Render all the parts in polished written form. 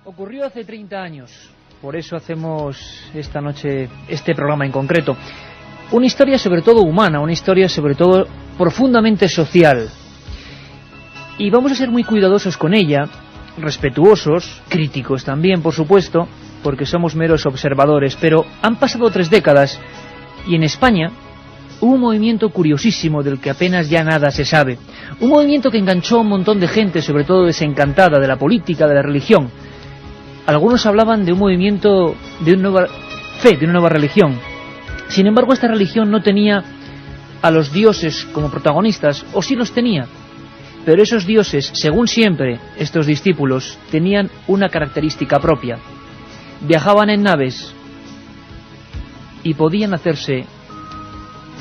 Ocurrió hace 30 años, por eso hacemos esta noche este programa en concreto. Una historia sobre todo humana, una historia sobre todo profundamente social. Y vamos a ser muy cuidadosos con ella, respetuosos, críticos también, por supuesto, porque somos meros observadores. Pero han pasado 3 décadas y en España hubo un movimiento curiosísimo del que apenas ya nada se sabe. Un movimiento que enganchó a un montón de gente, sobre todo desencantada de la política, de la religión. Algunos hablaban de un movimiento de una nueva fe, de una nueva religión. Sin embargo, esta religión no tenía a los dioses como protagonistas, o sí los tenía. Pero esos dioses, según siempre estos discípulos, tenían una característica propia. Viajaban en naves y podían hacerse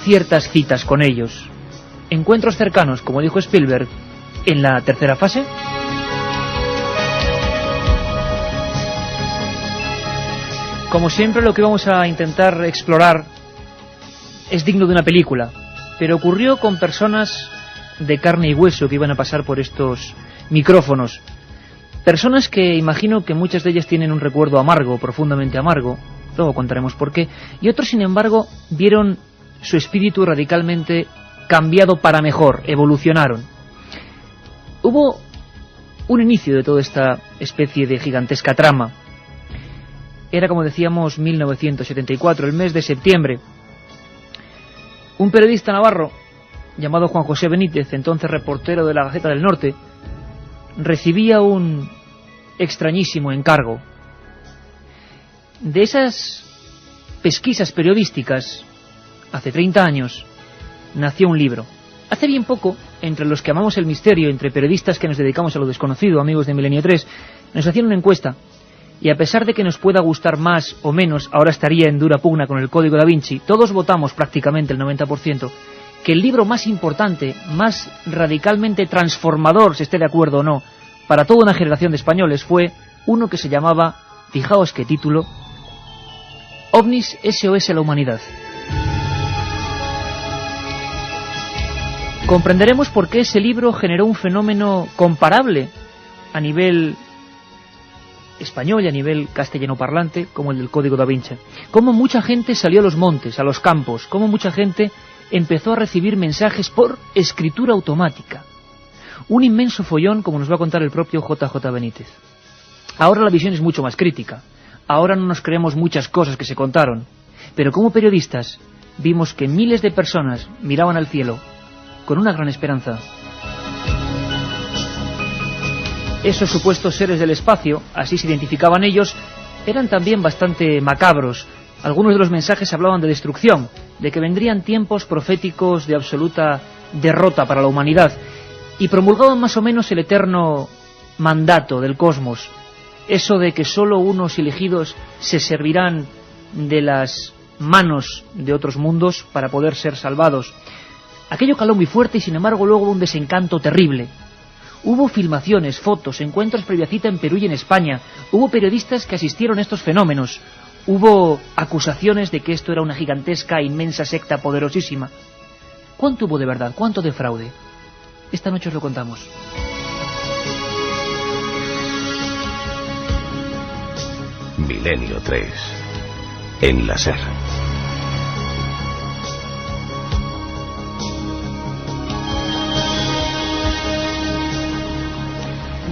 ciertas citas con ellos. Encuentros cercanos, como dijo Spielberg, en la tercera fase. Como siempre, lo que vamos a intentar explorar es digno de una película, pero ocurrió con personas de carne y hueso que iban a pasar por estos micrófonos. Personas que imagino que muchas de ellas tienen un recuerdo amargo, profundamente amargo, luego contaremos por qué, y otros, sin embargo, vieron su espíritu radicalmente cambiado para mejor, evolucionaron. Hubo un inicio de toda esta especie de gigantesca trama. Era, como decíamos, 1974, el mes de septiembre. Un periodista navarro llamado Juan José Benítez, entonces reportero de la Gaceta del Norte, recibía un extrañísimo encargo. De esas pesquisas periodísticas, hace 30 años, nació un libro. Hace bien poco, entre los que amamos el misterio, entre periodistas que nos dedicamos a lo desconocido, amigos de Milenio 3, nos hacían una encuesta. Y a pesar de que nos pueda gustar más o menos, ahora estaría en dura pugna con el Código Da Vinci, todos votamos prácticamente el 90%, que el libro más importante, más radicalmente transformador, se esté de acuerdo o no, para toda una generación de españoles fue uno que se llamaba, fijaos qué título, OVNIS SOS a la humanidad. Comprenderemos por qué ese libro generó un fenómeno comparable a nivel español y a nivel castellano parlante como el del Código Da Vinci. Cómo mucha gente salió a los montes, a los campos, cómo mucha gente empezó a recibir mensajes por escritura automática. Un inmenso follón, como nos va a contar el propio JJ Benítez. Ahora la visión es mucho más crítica. Ahora no nos creemos muchas cosas que se contaron. Pero como periodistas vimos que miles de personas miraban al cielo con una gran esperanza. Esos supuestos seres del espacio, así se identificaban ellos, eran también bastante macabros. Algunos de los mensajes hablaban de destrucción, de que vendrían tiempos proféticos de absoluta derrota para la humanidad, y promulgaban más o menos el eterno mandato del cosmos, eso de que solo unos elegidos se servirán de las manos de otros mundos para poder ser salvados. Aquello caló muy fuerte y sin embargo luego hubo un desencanto terrible. Hubo filmaciones, fotos, encuentros previa cita en Perú y en España. Hubo periodistas que asistieron a estos fenómenos. Hubo acusaciones de que esto era una gigantesca, inmensa secta poderosísima. ¿Cuánto hubo de verdad? ¿Cuánto de fraude? Esta noche os lo contamos. Milenio 3. En la SER.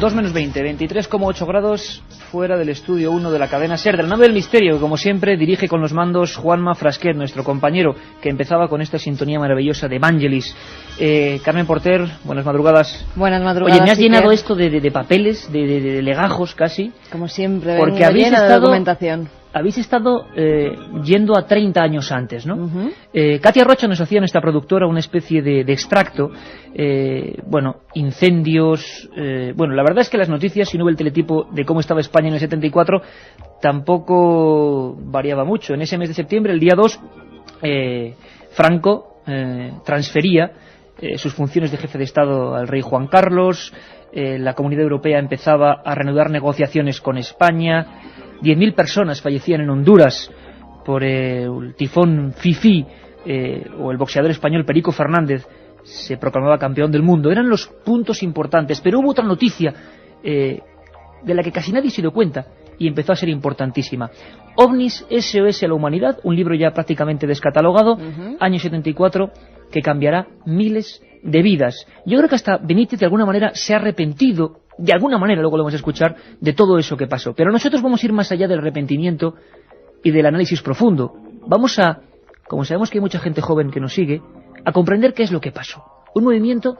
2-20, 23,8 grados fuera del estudio 1 de la cadena SER, de la nave del misterio, que como siempre dirige con los mandos Juanma Frasquet, nuestro compañero, que empezaba con esta sintonía maravillosa de Vangelis. Carmen Porter, buenas madrugadas. Buenas madrugadas. Oye, me has llenado esto de papeles, de legajos casi. Como siempre, porque habéis llena de documentación. Habéis estado yendo a 30 años antes, ¿no? Uh-huh. Katia Rocha nos hacía, nuestra productora, una especie de extracto. Incendios. La verdad es que las noticias, si no hubo el teletipo de cómo estaba España en el 74, tampoco variaba mucho. En ese mes de septiembre, el día 2, Franco transfería sus funciones de jefe de Estado al rey Juan Carlos. La Comunidad Europea empezaba a reanudar negociaciones con España. 10.000 personas fallecían en Honduras por el tifón Fifi, o el boxeador español Perico Fernández se proclamaba campeón del mundo. Eran los puntos importantes, pero hubo otra noticia de la que casi nadie se dio cuenta y empezó a ser importantísima. OVNIS SOS a la humanidad, un libro ya prácticamente descatalogado, año 74, que cambiará miles de vidas. Yo creo que hasta Benítez de alguna manera se ha arrepentido, de alguna manera, luego lo vamos a escuchar, de todo eso que pasó. Pero nosotros vamos a ir más allá del arrepentimiento y del análisis profundo. Vamos a, como sabemos que hay mucha gente joven que nos sigue, a comprender qué es lo que pasó. Un movimiento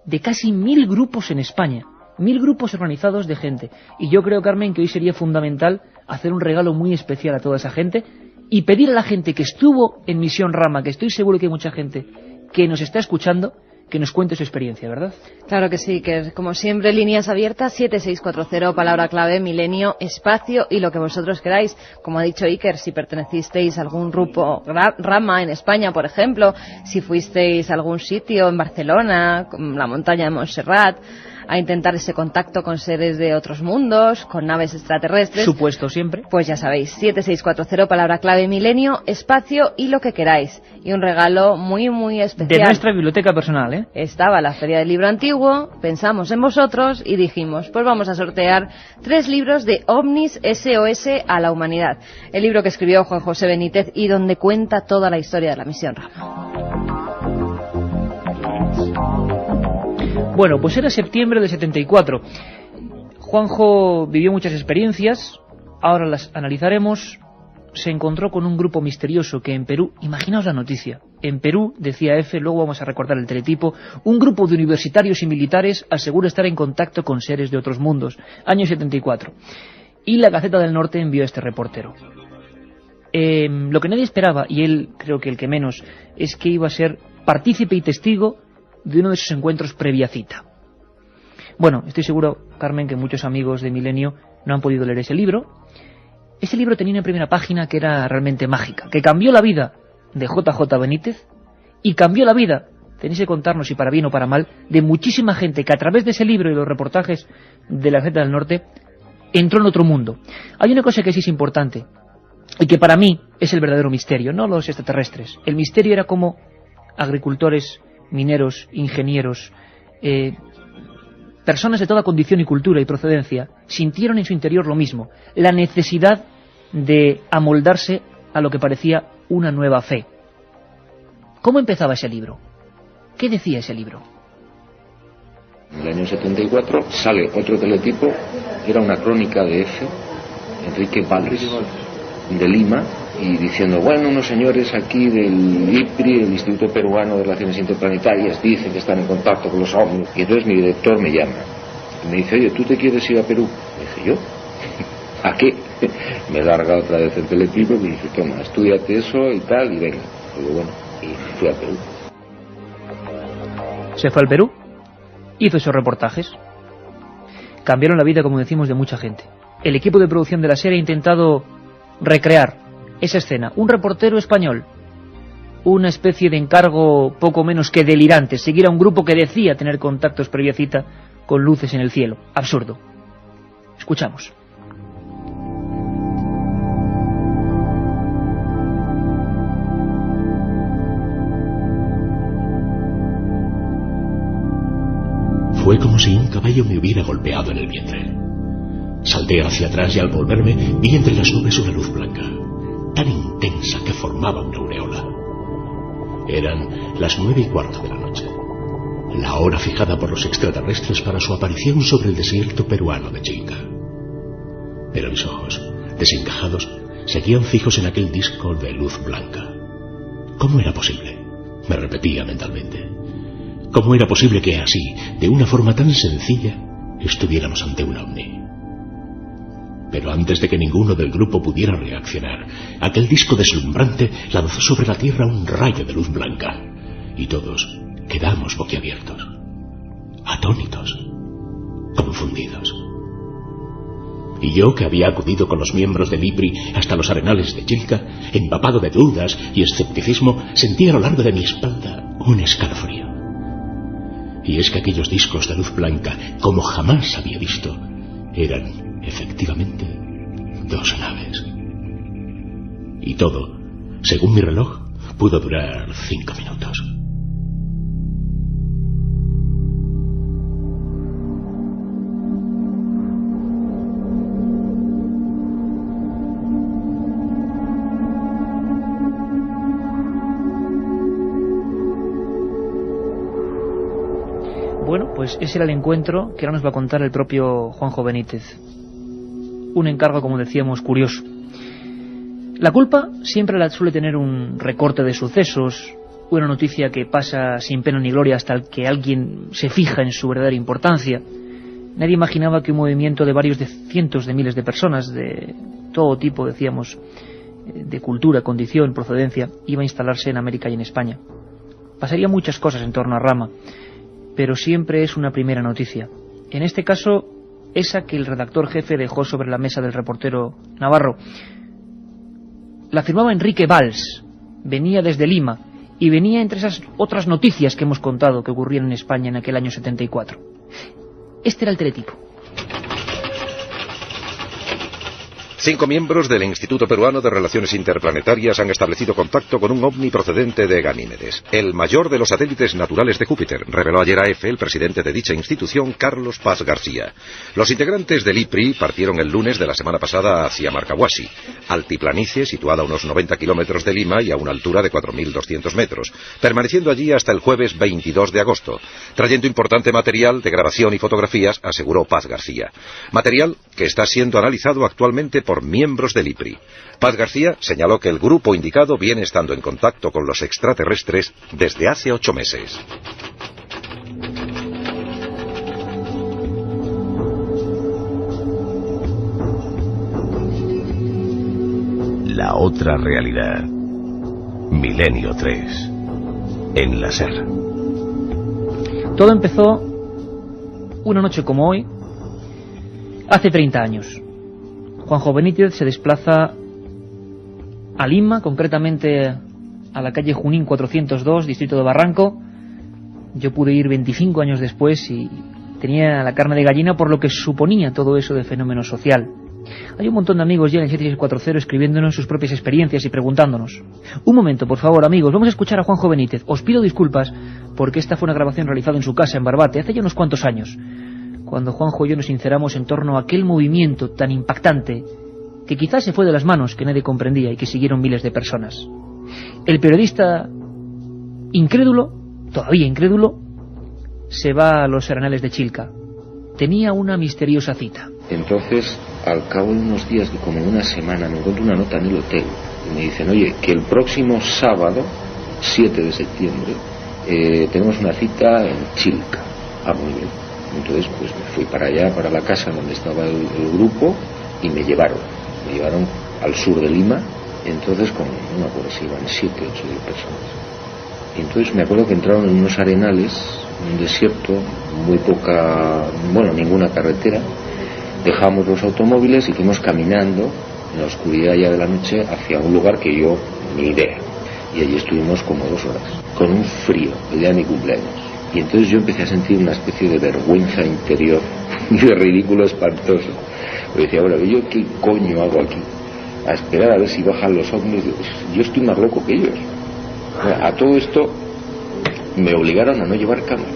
de casi 1000 grupos en España, 1000 grupos organizados de gente. Y yo creo, Carmen, que hoy sería fundamental hacer un regalo muy especial a toda esa gente y pedir a la gente que estuvo en Misión Rama, que estoy seguro que hay mucha gente que nos está escuchando, que nos cuente su experiencia, ¿verdad? Claro que sí, que como siempre, líneas abiertas, 7640, palabra clave, milenio, espacio y lo que vosotros queráis. Como ha dicho Iker, si pertenecisteis a algún grupo Rama en España, por ejemplo, si fuisteis a algún sitio en Barcelona, la montaña de Montserrat, a intentar ese contacto con seres de otros mundos, con naves extraterrestres. Supuesto siempre. Pues ya sabéis, 7640, palabra clave, milenio, espacio y lo que queráis. Y un regalo muy, muy especial. De nuestra biblioteca personal, ¿eh? Estaba la Feria del Libro Antiguo, pensamos en vosotros y dijimos, pues vamos a sortear 3 libros de OVNIS SOS a la humanidad. El libro que escribió Juan José Benítez y donde cuenta toda la historia de la Misión Rama. Bueno, pues era septiembre de 74. Juanjo vivió muchas experiencias, ahora las analizaremos. Se encontró con un grupo misterioso que en Perú, imaginaos la noticia, en Perú, decía F, luego vamos a recordar el teletipo, un grupo de universitarios y militares asegura estar en contacto con seres de otros mundos, año 74. Y la Gaceta del Norte envió a este reportero. Lo que nadie esperaba, y él creo que el que menos, es que iba a ser partícipe y testigo de uno de esos encuentros previa cita. Bueno, estoy seguro, Carmen, que muchos amigos de Milenio no han podido leer ese libro. Ese libro tenía una primera página que era realmente mágica, que cambió la vida de JJ Benítez y cambió la vida, tenéis que contarnos si para bien o para mal, de muchísima gente que a través de ese libro y los reportajes de la Gaceta del Norte entró en otro mundo. Hay una cosa que sí es importante y que para mí es el verdadero misterio, no los extraterrestres. El misterio era cómo agricultores, mineros, ingenieros, personas de toda condición y cultura y procedencia sintieron en su interior lo mismo, la necesidad de amoldarse a lo que parecía una nueva fe. ¿Cómo empezaba ese libro? ¿Qué decía ese libro? En el año 74 sale otro teletipo, era una crónica de F, Enrique Valls, de Lima, y diciendo, bueno, unos señores aquí del IPRI, el Instituto Peruano de Relaciones Interplanetarias, dicen que están en contacto con los ovnis. Y entonces mi director me llama y me dice, oye, ¿tú te quieres ir a Perú? Me dije, ¿yo? ¿A qué? Me larga otra vez el teletipo y me dice, toma, estudiate eso y tal, y venga. Y digo, bueno, y fui a Perú. Se fue al Perú, hizo esos reportajes, cambiaron la vida, como decimos, de mucha gente. El equipo de producción de la serie ha intentado recrear esa escena. Un reportero español, una especie de encargo poco menos que delirante, seguir a un grupo que decía tener contactos previa cita con luces en el cielo. Absurdo. Escuchamos. Fue como si un caballo me hubiera golpeado en el vientre. Salté hacia atrás y al volverme vi entre las nubes una luz blanca, tan intensa que formaba una aureola. Eran las 9:15 de la noche, la hora fijada por los extraterrestres para su aparición sobre el desierto peruano de Chilca. Pero mis ojos, desencajados, seguían fijos en aquel disco de luz blanca. ¿Cómo era posible? Me repetía mentalmente. ¿Cómo era posible que así, de una forma tan sencilla, estuviéramos ante un ovni? Pero antes de que ninguno del grupo pudiera reaccionar, aquel disco deslumbrante lanzó sobre la Tierra un rayo de luz blanca, y todos quedamos boquiabiertos, atónitos, confundidos. Y yo, que había acudido con los miembros del IPRI hasta los arenales de Chilca, empapado de dudas y escepticismo, sentí a lo largo de mi espalda un escalofrío. Y es que aquellos discos de luz blanca, como jamás había visto, eran, efectivamente, 2 naves. Y todo, según mi reloj, pudo durar 5 minutos. Pues ese era el encuentro que ahora nos va a contar el propio Juanjo Benítez. Un encargo, como decíamos, curioso. La culpa siempre la suele tener un recorte de sucesos, una noticia que pasa sin pena ni gloria hasta que alguien se fija en su verdadera importancia. Nadie imaginaba que un movimiento de varios de cientos de miles de personas, de todo tipo, decíamos, de cultura, condición, procedencia, iba a instalarse en América y en España. Pasarían muchas cosas en torno a Rama, pero siempre es una primera noticia. En este caso, esa que el redactor jefe dejó sobre la mesa del reportero Navarro. La firmaba Enrique Valls, venía desde Lima, y venía entre esas otras noticias que hemos contado que ocurrían en España en aquel año 74. Este era el teletipo. 5 miembros del Instituto Peruano de Relaciones Interplanetarias han establecido contacto con un ovni procedente de Ganímedes, el mayor de los satélites naturales de Júpiter, reveló ayer a EFE el presidente de dicha institución, Carlos Paz García. Los integrantes del IPRI partieron el lunes de la semana pasada hacia Marcahuasi, altiplanicie situada a unos 90 kilómetros de Lima y a una altura de 4.200 metros, permaneciendo allí hasta el jueves 22 de agosto, trayendo importante material de grabación y fotografías, aseguró Paz García. Material que está siendo analizado actualmente por miembros del IPRI. Paz García señaló que el grupo indicado viene estando en contacto con los extraterrestres desde hace 8 meses. La otra realidad. Milenio 3. En la SER. Todo empezó una noche como hoy, hace 30 años. Juanjo Benítez se desplaza a Lima, concretamente a la calle Junín 402, distrito de Barranco. Yo pude ir 25 años después y tenía la carne de gallina por lo que suponía todo eso de fenómeno social. Hay un montón de amigos ya en el 7640 escribiéndonos sus propias experiencias y preguntándonos. Un momento, por favor, amigos, vamos a escuchar a Juanjo Benítez. Os pido disculpas porque esta fue una grabación realizada en su casa en Barbate hace ya unos cuantos años, cuando Juanjo y yo nos sinceramos en torno a aquel movimiento tan impactante que quizás se fue de las manos, que nadie comprendía y que siguieron miles de personas. El periodista incrédulo, todavía incrédulo, se va a los Serenales de Chilca. Tenía una misteriosa cita. Entonces, al cabo de unos días, como una semana, me encuentro una nota en el hotel y me dicen, oye, que el próximo sábado, 7 de septiembre, tenemos una cita en Chilca. Ah, muy bien. Entonces pues me fui para allá, para la casa donde estaba el grupo, y me llevaron al sur de Lima. Entonces no me acuerdo si iban 7 o 8 personas. Y entonces me acuerdo que entraron en unos arenales, en un desierto, muy poca, ninguna carretera. Dejamos los automóviles y fuimos caminando en la oscuridad ya de la noche hacia un lugar que yo ni idea. Y allí estuvimos como 2 horas, con un frío, el día de mi cumpleaños. Y entonces yo empecé a sentir una especie de vergüenza interior y de ridículo espantoso. Yo decía, bueno, ¿yo qué coño hago aquí? A esperar a ver si bajan los ovnis. Yo estoy más loco que ellos. A todo esto me obligaron a no llevar cámara.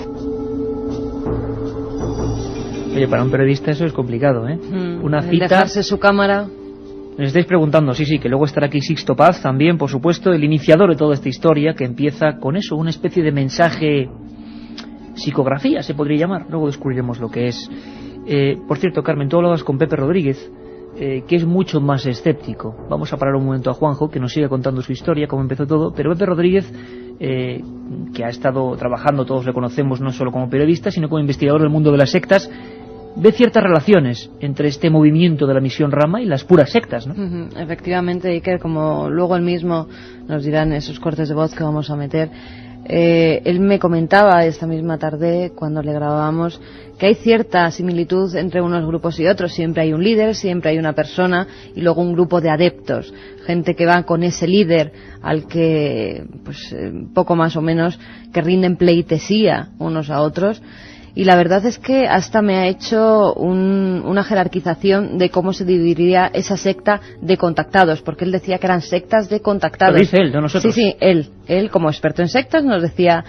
Oye, para un periodista eso es complicado, ¿eh? Una cita... Dejarse su cámara... Les estáis preguntando, sí, que luego estará aquí Sixto Paz también, por supuesto, el iniciador de toda esta historia, que empieza con eso, una especie de mensaje... psicografía se podría llamar, luego descubriremos lo que es. Por cierto, Carmen, tú hablabas con Pepe Rodríguez, que es mucho más escéptico. Vamos a parar un momento a Juanjo, que nos siga contando su historia, cómo empezó todo, pero Pepe Rodríguez, que ha estado trabajando, todos le conocemos, no solo como periodista, sino como investigador del mundo de las sectas, ve ciertas relaciones entre este movimiento de la misión Rama y las puras sectas, ¿no? Efectivamente, Iker, como luego él mismo nos dirá en esos cortes de voz que vamos a meter, él me comentaba esta misma tarde cuando le grabábamos que hay cierta similitud entre unos grupos y otros. Siempre hay un líder, siempre hay una persona y luego un grupo de adeptos, gente que va con ese líder al que pues poco más o menos que rinden pleitesía unos a otros. Y la verdad es que hasta me ha hecho una jerarquización de cómo se dividiría esa secta de contactados, porque él decía que eran sectas de contactados. Lo dice él, no nosotros. Sí, él. Él, como experto en sectas, nos decía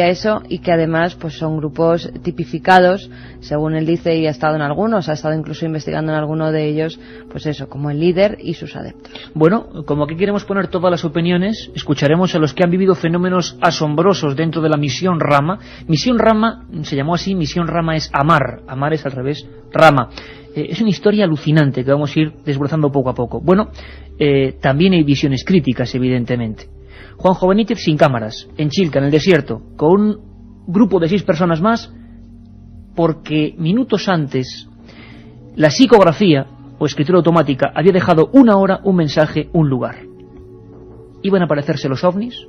eso, y que además pues son grupos tipificados, según él dice, y ha estado en algunos, ha estado incluso investigando en alguno de ellos, pues eso, como el líder y sus adeptos. Bueno, como aquí queremos poner todas las opiniones, escucharemos a los que han vivido fenómenos asombrosos dentro de la Misión Rama. Misión Rama se llamó así, Misión Rama es amar es al revés, Rama. Es una historia alucinante que vamos a ir desbrozando poco a poco. Bueno, también hay visiones críticas, evidentemente. Juanjo Benítez sin cámaras, en Chilca, en el desierto, con un grupo de 6 personas más, porque minutos antes la psicografía o escritura automática había dejado 1 hora, un mensaje, un lugar. ¿Iban a aparecerse los ovnis?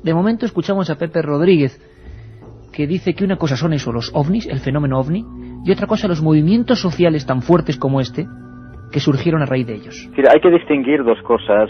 De momento escuchamos a Pepe Rodríguez, que dice que una cosa son eso, los ovnis, el fenómeno ovni, y otra cosa los movimientos sociales tan fuertes como este, que surgieron a raíz de ellos. Hay que distinguir 2 cosas.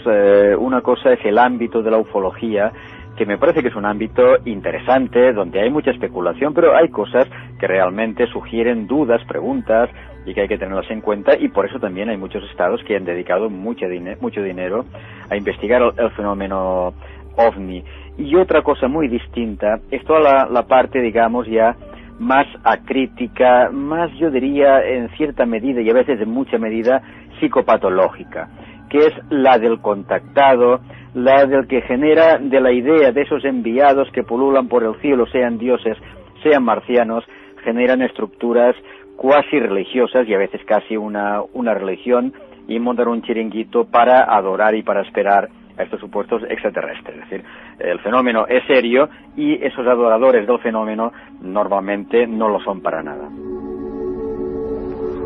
Una cosa es el ámbito de la ufología, que me parece que es un ámbito interesante, donde hay mucha especulación, pero hay cosas que realmente sugieren dudas, preguntas, y que hay que tenerlas en cuenta, y por eso también hay muchos estados que han dedicado mucho dinero a investigar el fenómeno ovni. Y otra cosa muy distinta es toda la parte, digamos, ya más acrítica, más, yo diría, en cierta medida y a veces en mucha medida psicopatológica, que es la del contactado, la del que genera de la idea de esos enviados que pululan por el cielo, sean dioses, sean marcianos, generan estructuras cuasi religiosas y a veces casi una religión, y montan un chiringuito para adorar y para esperar a estos supuestos extraterrestres. Es decir, el fenómeno es serio y esos adoradores del fenómeno normalmente no lo son para nada.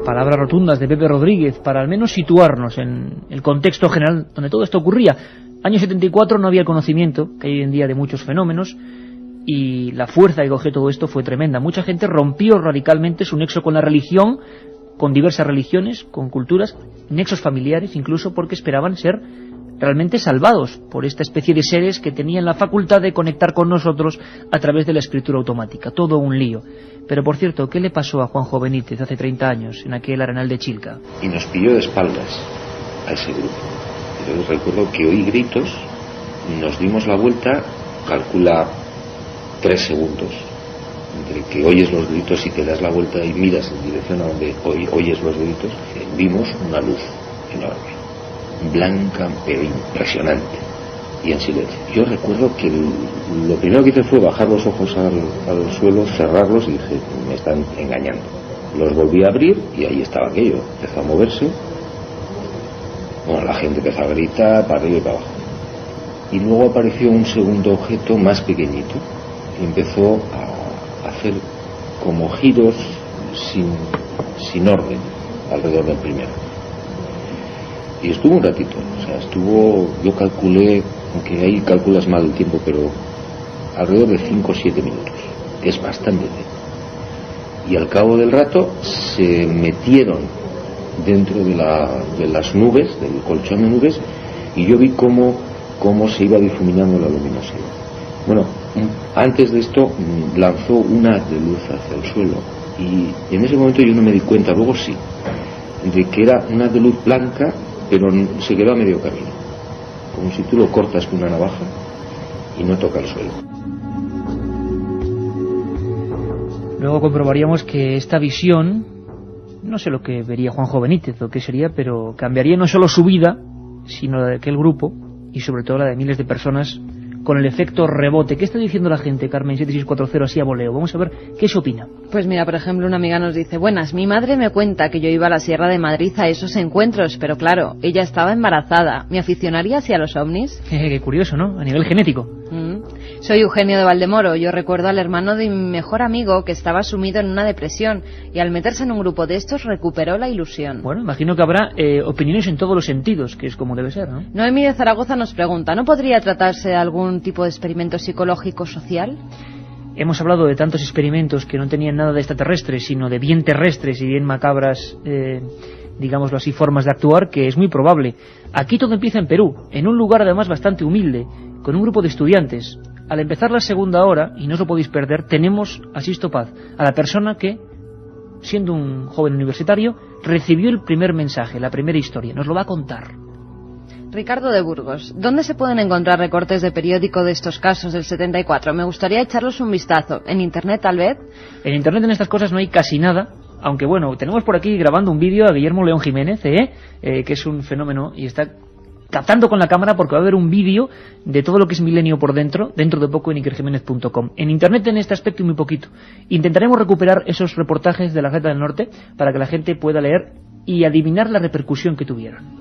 Palabras rotundas de Pepe Rodríguez para al menos situarnos en el contexto general donde todo esto ocurría. Año 74 no había el conocimiento que hay hoy en día de muchos fenómenos, y la fuerza que cogió todo esto fue tremenda. Mucha gente rompió radicalmente su nexo con la religión, con diversas religiones, con culturas, nexos familiares incluso, porque esperaban ser realmente salvados por esta especie de seres que tenían la facultad de conectar con nosotros a través de la escritura automática. Todo un lío. Pero por cierto, ¿qué le pasó a Juanjo Benítez hace 30 años en aquel Arenal de Chilca? Y nos pilló de espaldas a ese grupo. Yo recuerdo que oí gritos, nos dimos la vuelta, calcula 3 segundos, entre que oyes los gritos y te das la vuelta y miras en dirección a donde oyes los gritos. Vimos una luz enorme, blanca pero impresionante, y en silencio. Yo recuerdo que lo primero que hice fue bajar los ojos al suelo, cerrarlos, y dije, me están engañando. Los volví a abrir y ahí estaba aquello, empezó a moverse. Bueno, la gente empezó a gritar para arriba y para abajo, y luego apareció un segundo objeto más pequeñito y empezó a hacer como giros sin orden alrededor del primero. Y estuvo un ratito, yo calculé, aunque ahí calculas mal el tiempo, pero alrededor de 5 o 7 minutos, que es bastante tiempo. Y al cabo del rato se metieron dentro de las nubes, del colchón de nubes, y yo vi cómo se iba difuminando la luminosidad. Bueno, antes de esto lanzó un haz de luz hacia el suelo, y en ese momento yo no me di cuenta, luego sí, de que era un haz de luz blanca, pero se quedó a medio camino, como si tú lo cortas con una navaja y no toca el suelo. Luego comprobaríamos que esta visión, no sé lo que vería Juanjo Benítez, lo que sería, pero cambiaría no solo su vida, sino la de aquel grupo, y sobre todo la de miles de personas, con el efecto rebote. ¿Qué está diciendo la gente, Carmen 7640, así a voleo? Vamos a ver qué se opina. Pues mira, por ejemplo, una amiga nos dice: buenas, mi madre me cuenta que yo iba a la Sierra de Madrid a esos encuentros, pero claro, ella estaba embarazada. ¿Me aficionaría hacia los ovnis? Qué curioso, ¿no? A nivel genético. Soy Eugenio de Valdemoro. Yo recuerdo al hermano de mi mejor amigo que estaba sumido en una depresión y al meterse en un grupo de estos recuperó la ilusión. Bueno, imagino que habrá opiniones en todos los sentidos, que es como debe ser, ¿no? Noemí de Zaragoza nos pregunta: ¿no podría tratarse de algún tipo de experimento psicológico social? Hemos hablado de tantos experimentos que no tenían nada de extraterrestres, sino de bien terrestres y bien macabras, digámoslo así, formas de actuar, que es muy probable. Aquí todo empieza en Perú, en un lugar además bastante humilde, con un grupo de estudiantes. Al empezar la segunda hora, y no os lo podéis perder, tenemos a Sisto Paz, a la persona que, siendo un joven universitario, recibió el primer mensaje, la primera historia. Nos lo va a contar. Ricardo de Burgos, ¿dónde se pueden encontrar recortes de periódico de estos casos del 74? Me gustaría echarlos un vistazo. ¿En Internet tal vez? En Internet en estas cosas no hay casi nada, aunque bueno, tenemos por aquí grabando un vídeo a Guillermo León Jiménez, que es un fenómeno y está captando con la cámara porque va a haber un vídeo de todo lo que es Milenio por dentro de poco en ikerjiménez.com. En Internet en este aspecto y muy poquito. Intentaremos recuperar esos reportajes de la Gaceta del Norte para que la gente pueda leer y adivinar la repercusión que tuvieron.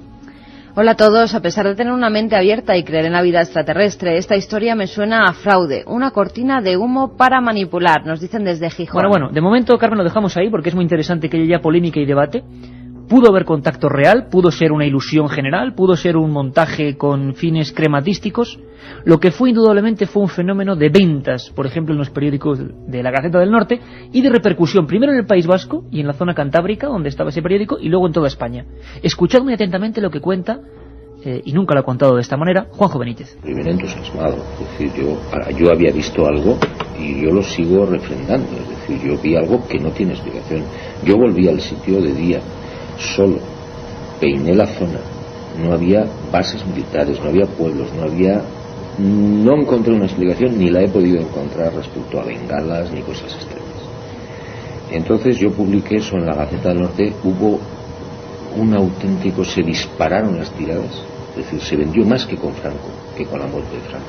Hola a todos, a pesar de tener una mente abierta y creer en la vida extraterrestre, esta historia me suena a fraude, una cortina de humo para manipular, nos dicen desde Gijón. Bueno, de momento, Carmen, lo dejamos ahí porque es muy interesante que haya polémica y debate. Pudo haber contacto real, pudo ser una ilusión general, pudo ser un montaje con fines crematísticos. Lo que fue indudablemente fue un fenómeno de ventas, por ejemplo, en los periódicos de la Gaceta del Norte, y de repercusión, primero en el País Vasco y en la zona cantábrica, donde estaba ese periódico, y luego en toda España. Escuchad muy atentamente lo que cuenta, y nunca lo ha contado de esta manera, Juanjo Benítez. Primero entusiasmado, es decir, yo había visto algo y yo lo sigo refrendando, es decir, yo vi algo que no tiene explicación. Yo volví al sitio de día, solo, peiné la zona, no había bases militares, no había pueblos, no encontré una explicación ni la he podido encontrar respecto a bengalas ni cosas extremas. Entonces yo publiqué eso en la Gaceta del Norte, hubo un auténtico, se dispararon las tiradas, es decir, se vendió más que con Franco, que con la muerte de Franco.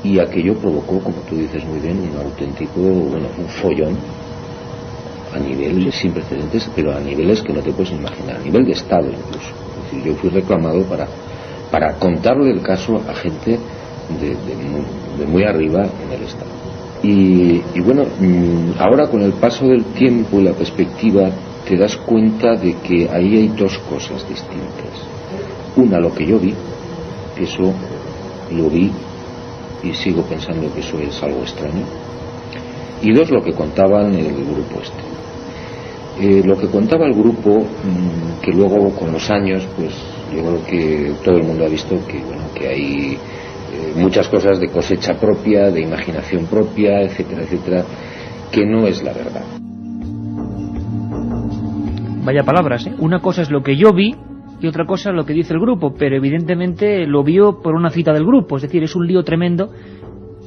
Y aquello provocó, como tú dices muy bien, un auténtico, un follón a nivel sin precedentes, pero a niveles que no te puedes imaginar, a nivel de Estado incluso. Es decir, yo fui reclamado para contarle el caso a gente de muy arriba en el Estado. Y bueno, ahora con el paso del tiempo y la perspectiva te das cuenta de que ahí hay dos cosas distintas. Una, lo que yo vi, que eso lo vi y sigo pensando que eso es algo extraño. Y dos, lo que contaban el grupo Lo que contaba el grupo, que luego con los años, pues yo creo que todo el mundo ha visto que hay muchas cosas de cosecha propia, de imaginación propia, etcétera, etcétera, que no es la verdad. Vaya palabras, ¿eh? Una cosa es lo que yo vi y otra cosa es lo que dice el grupo, pero evidentemente lo vio por una cita del grupo, es decir, es un lío tremendo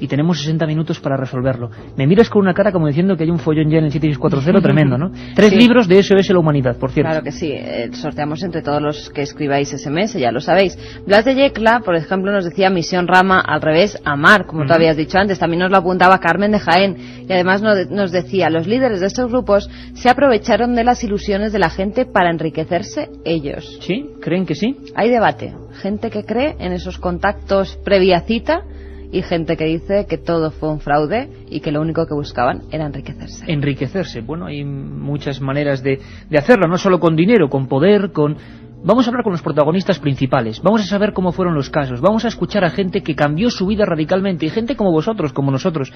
y tenemos 60 minutos para resolverlo. Me miras con una cara como diciendo que hay un follón ya en el 7640 tremendo, ¿no? 3 libros de SOS la humanidad, por cierto. Claro que sí, sorteamos entre todos los que escribáis SMS, ya lo sabéis. Blas de Yecla, por ejemplo, nos decía Misión Rama, al revés, amar, como tú habías dicho antes. También nos lo apuntaba Carmen de Jaén. Y además nos decía, los líderes de estos grupos se aprovecharon de las ilusiones de la gente para enriquecerse ellos. ¿Sí? ¿Creen que sí? Hay debate. Gente que cree en esos contactos previa cita y gente que dice que todo fue un fraude y que lo único que buscaban era enriquecerse. Enriquecerse, bueno, hay muchas maneras de hacerlo, no solo con dinero, con poder, con... Vamos a hablar con los protagonistas principales, vamos a saber cómo fueron los casos, vamos a escuchar a gente que cambió su vida radicalmente, y gente como vosotros, como nosotros,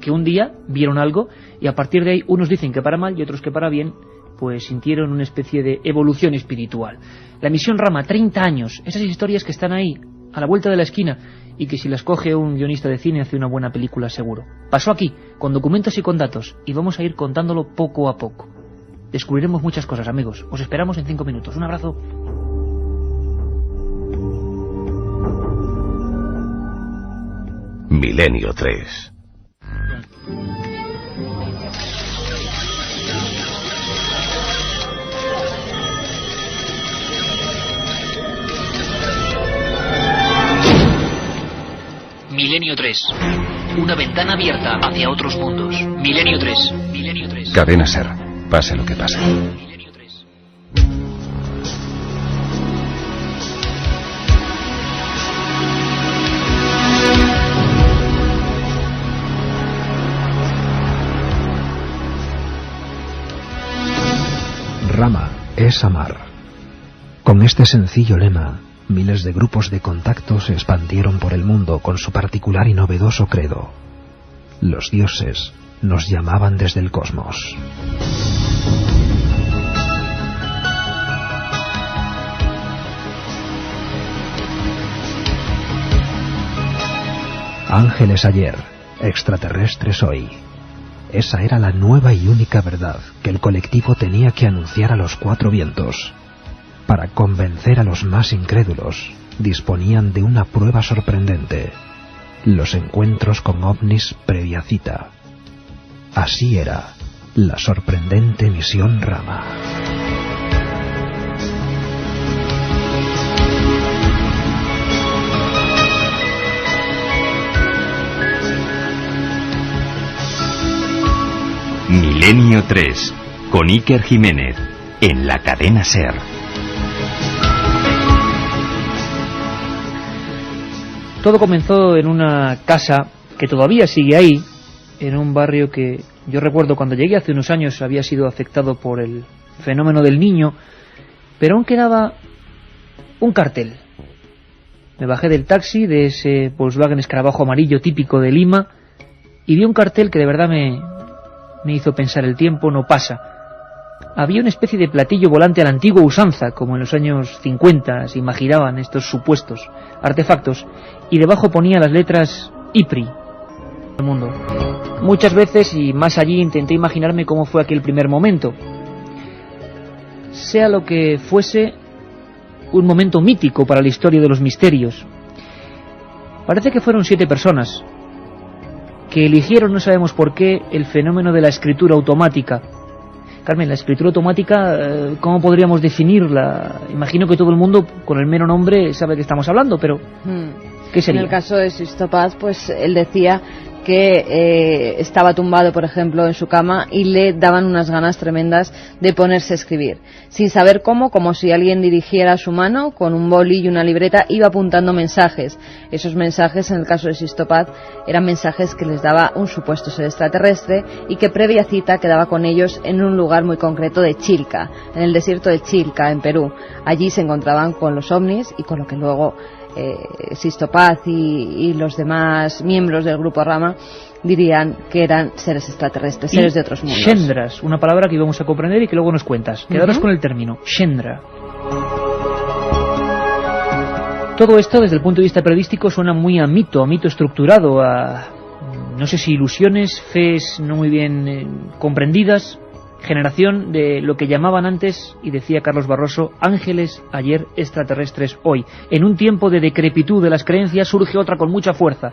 que un día vieron algo y a partir de ahí unos dicen que para mal y otros que para bien, pues sintieron una especie de evolución espiritual. La Misión Rama, 30 años, esas historias que están ahí, a la vuelta de la esquina, y que si las coge un guionista de cine hace una buena película seguro. Pasó aquí, con documentos y con datos, y vamos a ir contándolo poco a poco. Descubriremos muchas cosas, amigos. Os esperamos en 5 minutos. Un abrazo. Milenio 3. Milenio 3. Una ventana abierta hacia otros mundos. Milenio 3. Milenio 3. Cadena SER. Pase lo que pase. Milenio 3. Rama es amar. Con este sencillo lema, miles de grupos de contacto se expandieron por el mundo con su particular y novedoso credo. Los dioses nos llamaban desde el cosmos. Ángeles ayer, extraterrestres hoy. Esa era la nueva y única verdad que el colectivo tenía que anunciar a los 4 vientos. Para convencer a los más incrédulos, disponían de una prueba sorprendente: los encuentros con ovnis previa cita. Así era la sorprendente misión Rama. Milenio 3, con Iker Jiménez, en la cadena SER. Todo comenzó en una casa que todavía sigue ahí, en un barrio que yo recuerdo cuando llegué hace unos años había sido afectado por el fenómeno del Niño, pero aún quedaba un cartel. Me bajé del taxi, de ese Volkswagen Escarabajo amarillo típico de Lima, y vi un cartel que de verdad me hizo pensar: el tiempo no pasa. Había una especie de platillo volante a la antigua usanza, como en los años 50 se imaginaban estos supuestos artefactos, y debajo ponía las letras IPRI, el mundo. Muchas veces, y más allí, intenté imaginarme cómo fue aquel primer momento. Sea lo que fuese, un momento mítico para la historia de los misterios. Parece que fueron 7 personas que eligieron, no sabemos por qué, el fenómeno de la escritura automática. Carmen, la escritura automática, ¿cómo podríamos definirla? Imagino que todo el mundo, con el mero nombre, sabe de qué estamos hablando, pero ¿qué sería? En el caso de Sixto Paz, pues él decía que estaba tumbado, por ejemplo, en su cama y le daban unas ganas tremendas de ponerse a escribir. Sin saber cómo, como si alguien dirigiera su mano con un boli y una libreta, iba apuntando mensajes. Esos mensajes, en el caso de Sixto Paz, eran mensajes que les daba un supuesto ser extraterrestre y que previa cita quedaba con ellos en un lugar muy concreto de Chilca, en el desierto de Chilca, en Perú. Allí se encontraban con los ovnis y con lo que luego Sixto Paz y los demás miembros del grupo Rama dirían que eran seres extraterrestres, seres de otros mundos. Shendras, una palabra que íbamos a comprender y que luego nos cuentas. Quedaros con el término, Shendra. Todo esto, desde el punto de vista periodístico, suena muy a mito estructurado, a no sé si ilusiones, fees no muy bien comprendidas, generación de lo que llamaban antes, y decía Carlos Barroso, ángeles ayer, extraterrestres hoy. En un tiempo de decrepitud de las creencias surge otra con mucha fuerza.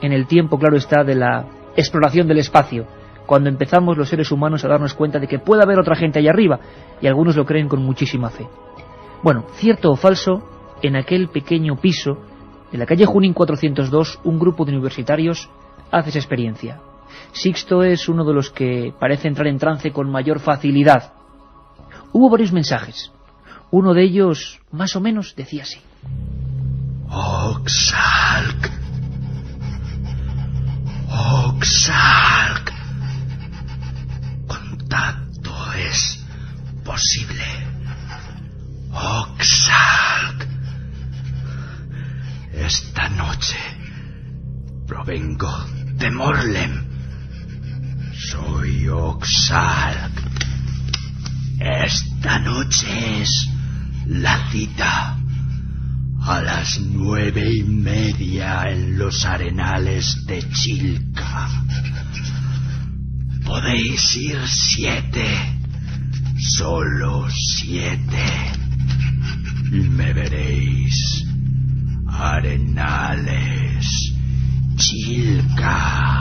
En el tiempo, claro está, de la exploración del espacio, cuando empezamos los seres humanos a darnos cuenta de que puede haber otra gente allá arriba, y algunos lo creen con muchísima fe. Bueno, cierto o falso, en aquel pequeño piso, en la calle Junín 402, un grupo de universitarios hace esa experiencia. Sixto es uno de los que parece entrar en trance con mayor facilidad. Hubo varios mensajes. Uno de ellos, más o menos, decía así: Oxalc. Oxalc. Contacto es posible. Oxalc. Esta noche provengo de Morlem. Soy Oxalc. Esta noche es la cita a las 9:30 en los arenales de Chilca. Podéis ir 7, solo 7, y me veréis. Arenales, Chilca.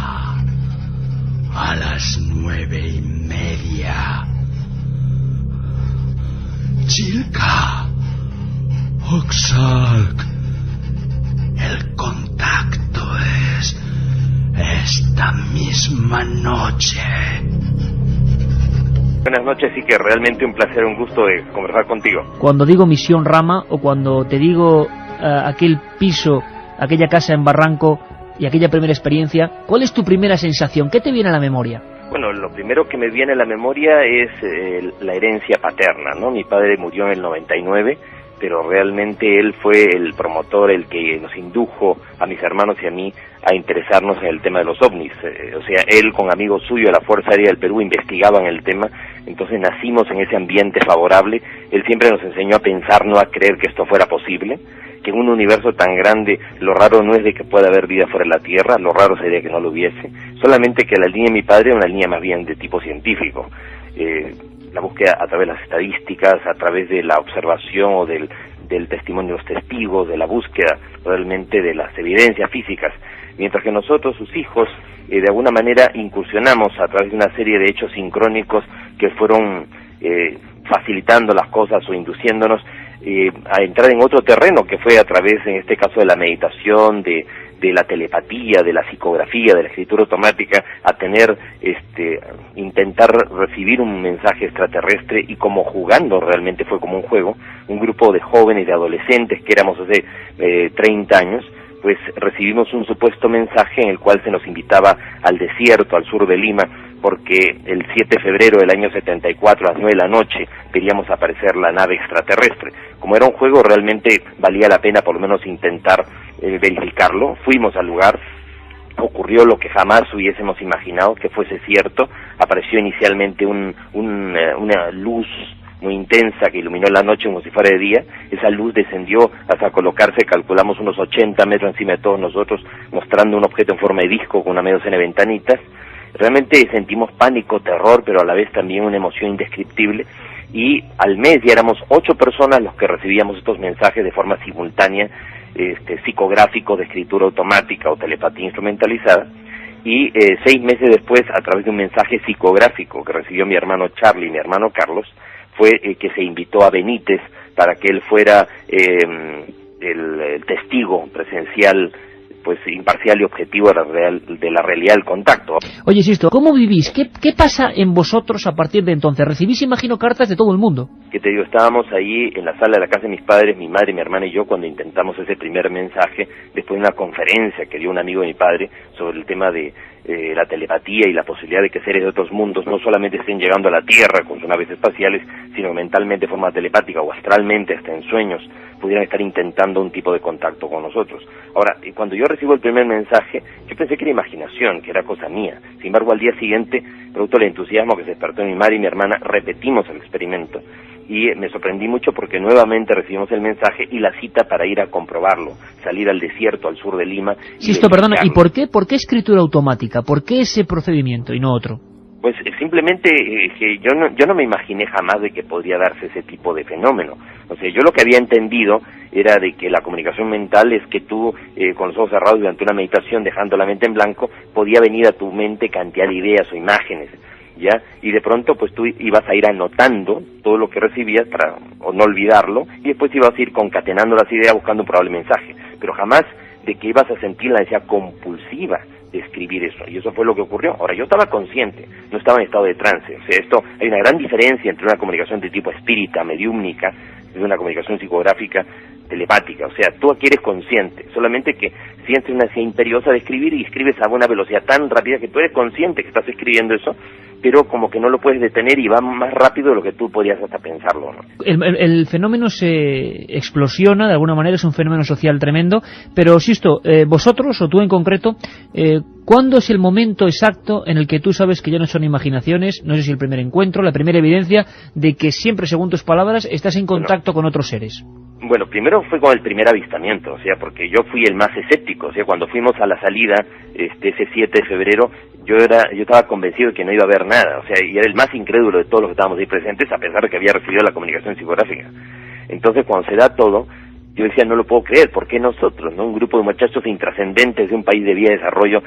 A las 9:30. Chilca. Oxalc. El contacto es esta misma noche. Buenas noches, y que realmente un placer, un gusto de conversar contigo. Cuando digo misión Rama, o cuando te digo aquel piso, aquella casa en Barranco y aquella primera experiencia, ¿cuál es tu primera sensación? ¿Qué te viene a la memoria? Bueno, lo primero que me viene a la memoria es la herencia paterna, ¿no? Mi padre murió en el 99, pero realmente él fue el promotor, el que nos indujo a mis hermanos y a mí a interesarnos en el tema de los ovnis. O sea, él con amigos suyos de la Fuerza Aérea del Perú investigaban el tema, entonces nacimos en ese ambiente favorable. Él siempre nos enseñó a pensar, no a creer que esto fuera posible, que en un universo tan grande lo raro no es de que pueda haber vida fuera de la Tierra, lo raro sería que no lo hubiese, solamente que la línea de mi padre era una línea más bien de tipo científico. la búsqueda a través de las estadísticas, a través de la observación o del testimonio de los testigos, de la búsqueda realmente de las evidencias físicas, mientras que nosotros, sus hijos, de alguna manera incursionamos a través de una serie de hechos sincrónicos que fueron facilitando las cosas o induciéndonos a entrar en otro terreno, que fue a través, en este caso, de la meditación, de la telepatía, de la psicografía, de la escritura automática, a tener, intentar recibir un mensaje extraterrestre, y como jugando, realmente fue como un juego, un grupo de jóvenes, de adolescentes, que éramos hace 30 años, pues recibimos un supuesto mensaje en el cual se nos invitaba al desierto, al sur de Lima, porque el 7 de febrero del año 74, a las 9 de la noche, veríamos aparecer la nave extraterrestre. Como era un juego, realmente valía la pena por lo menos intentar verificarlo. Fuimos al lugar, ocurrió lo que jamás hubiésemos imaginado que fuese cierto. Apareció inicialmente una luz muy intensa que iluminó la noche como si fuera de día. Esa luz descendió hasta colocarse, calculamos, unos 80 metros encima de todos nosotros, mostrando un objeto en forma de disco con una media docena de ventanitas. Realmente sentimos pánico, terror, pero a la vez también una emoción indescriptible, y al mes ya éramos 8 personas los que recibíamos estos mensajes de forma simultánea, psicográficos, de escritura automática o telepatía instrumentalizada, y 6 meses después, a través de un mensaje psicográfico que recibió mi hermano Charlie y mi hermano Carlos, fue que se invitó a Benítez para que él fuera el testigo presencial, pues imparcial y objetivo de la realidad del contacto. Oye, Sisto, ¿cómo vivís? ¿Qué pasa en vosotros a partir de entonces? Recibís, imagino, cartas de todo el mundo. Que te digo, estábamos ahí en la sala de la casa de mis padres, mi madre, mi hermana y yo, cuando intentamos ese primer mensaje, después de una conferencia que dio un amigo de mi padre sobre el tema de la telepatía y la posibilidad de que seres de otros mundos no solamente estén llegando a la Tierra con sus naves espaciales, sino mentalmente de forma telepática o astralmente, hasta en sueños, pudieran estar intentando un tipo de contacto con nosotros. Ahora, cuando yo recibo el primer mensaje, yo pensé que era imaginación, que era cosa mía. Sin embargo, al día siguiente, producto del entusiasmo que se despertó en mi madre y mi hermana, repetimos el experimento. Y me sorprendí mucho porque nuevamente recibimos el mensaje y la cita para ir a comprobarlo, salir al desierto, al sur de Lima. Sisto, perdona, ¿y por qué escritura automática? ¿Por qué ese procedimiento y no otro? Pues simplemente que yo no me imaginé jamás de que podría darse ese tipo de fenómeno. O sea, yo lo que había entendido era de que la comunicación mental es que tú, con los ojos cerrados durante una meditación, dejando la mente en blanco, podía venir a tu mente cantidad de ideas o imágenes, ¿ya? Y de pronto pues tú ibas a ir anotando todo lo que recibías para o no olvidarlo, y después ibas a ir concatenando las ideas buscando un probable mensaje, pero jamás de que ibas a sentir la necesidad compulsiva de escribir eso, y eso fue lo que ocurrió. Ahora, yo estaba consciente, no estaba en estado de trance. O sea, hay una gran diferencia entre una comunicación de tipo espírita, mediúmnica, y una comunicación psicográfica, telepática. O sea, tú aquí eres consciente, solamente que sientes una necesidad imperiosa de escribir y escribes a una velocidad tan rápida que tú eres consciente que estás escribiendo eso, pero como que no lo puedes detener y va más rápido de lo que tú podías hasta pensarlo, ¿no? El fenómeno se explosiona, de alguna manera es un fenómeno social tremendo, pero Sisto, vosotros, o tú en concreto, ¿cuándo es el momento exacto en el que tú sabes que ya no son imaginaciones, no sé si el primer encuentro, la primera evidencia de que siempre, según tus palabras, estás en contacto con otros seres? Bueno, primero fue con el primer avistamiento, o sea, porque yo fui el más escéptico. O sea, cuando fuimos a la salida, ese 7 de febrero, yo estaba convencido de que no iba a haber nada, o sea, y era el más incrédulo de todos los que estábamos ahí presentes, a pesar de que había recibido la comunicación psicográfica. Entonces, cuando se da todo, yo decía, no lo puedo creer, ¿por qué nosotros, no? Un grupo de muchachos intrascendentes de un país de vía de desarrollo,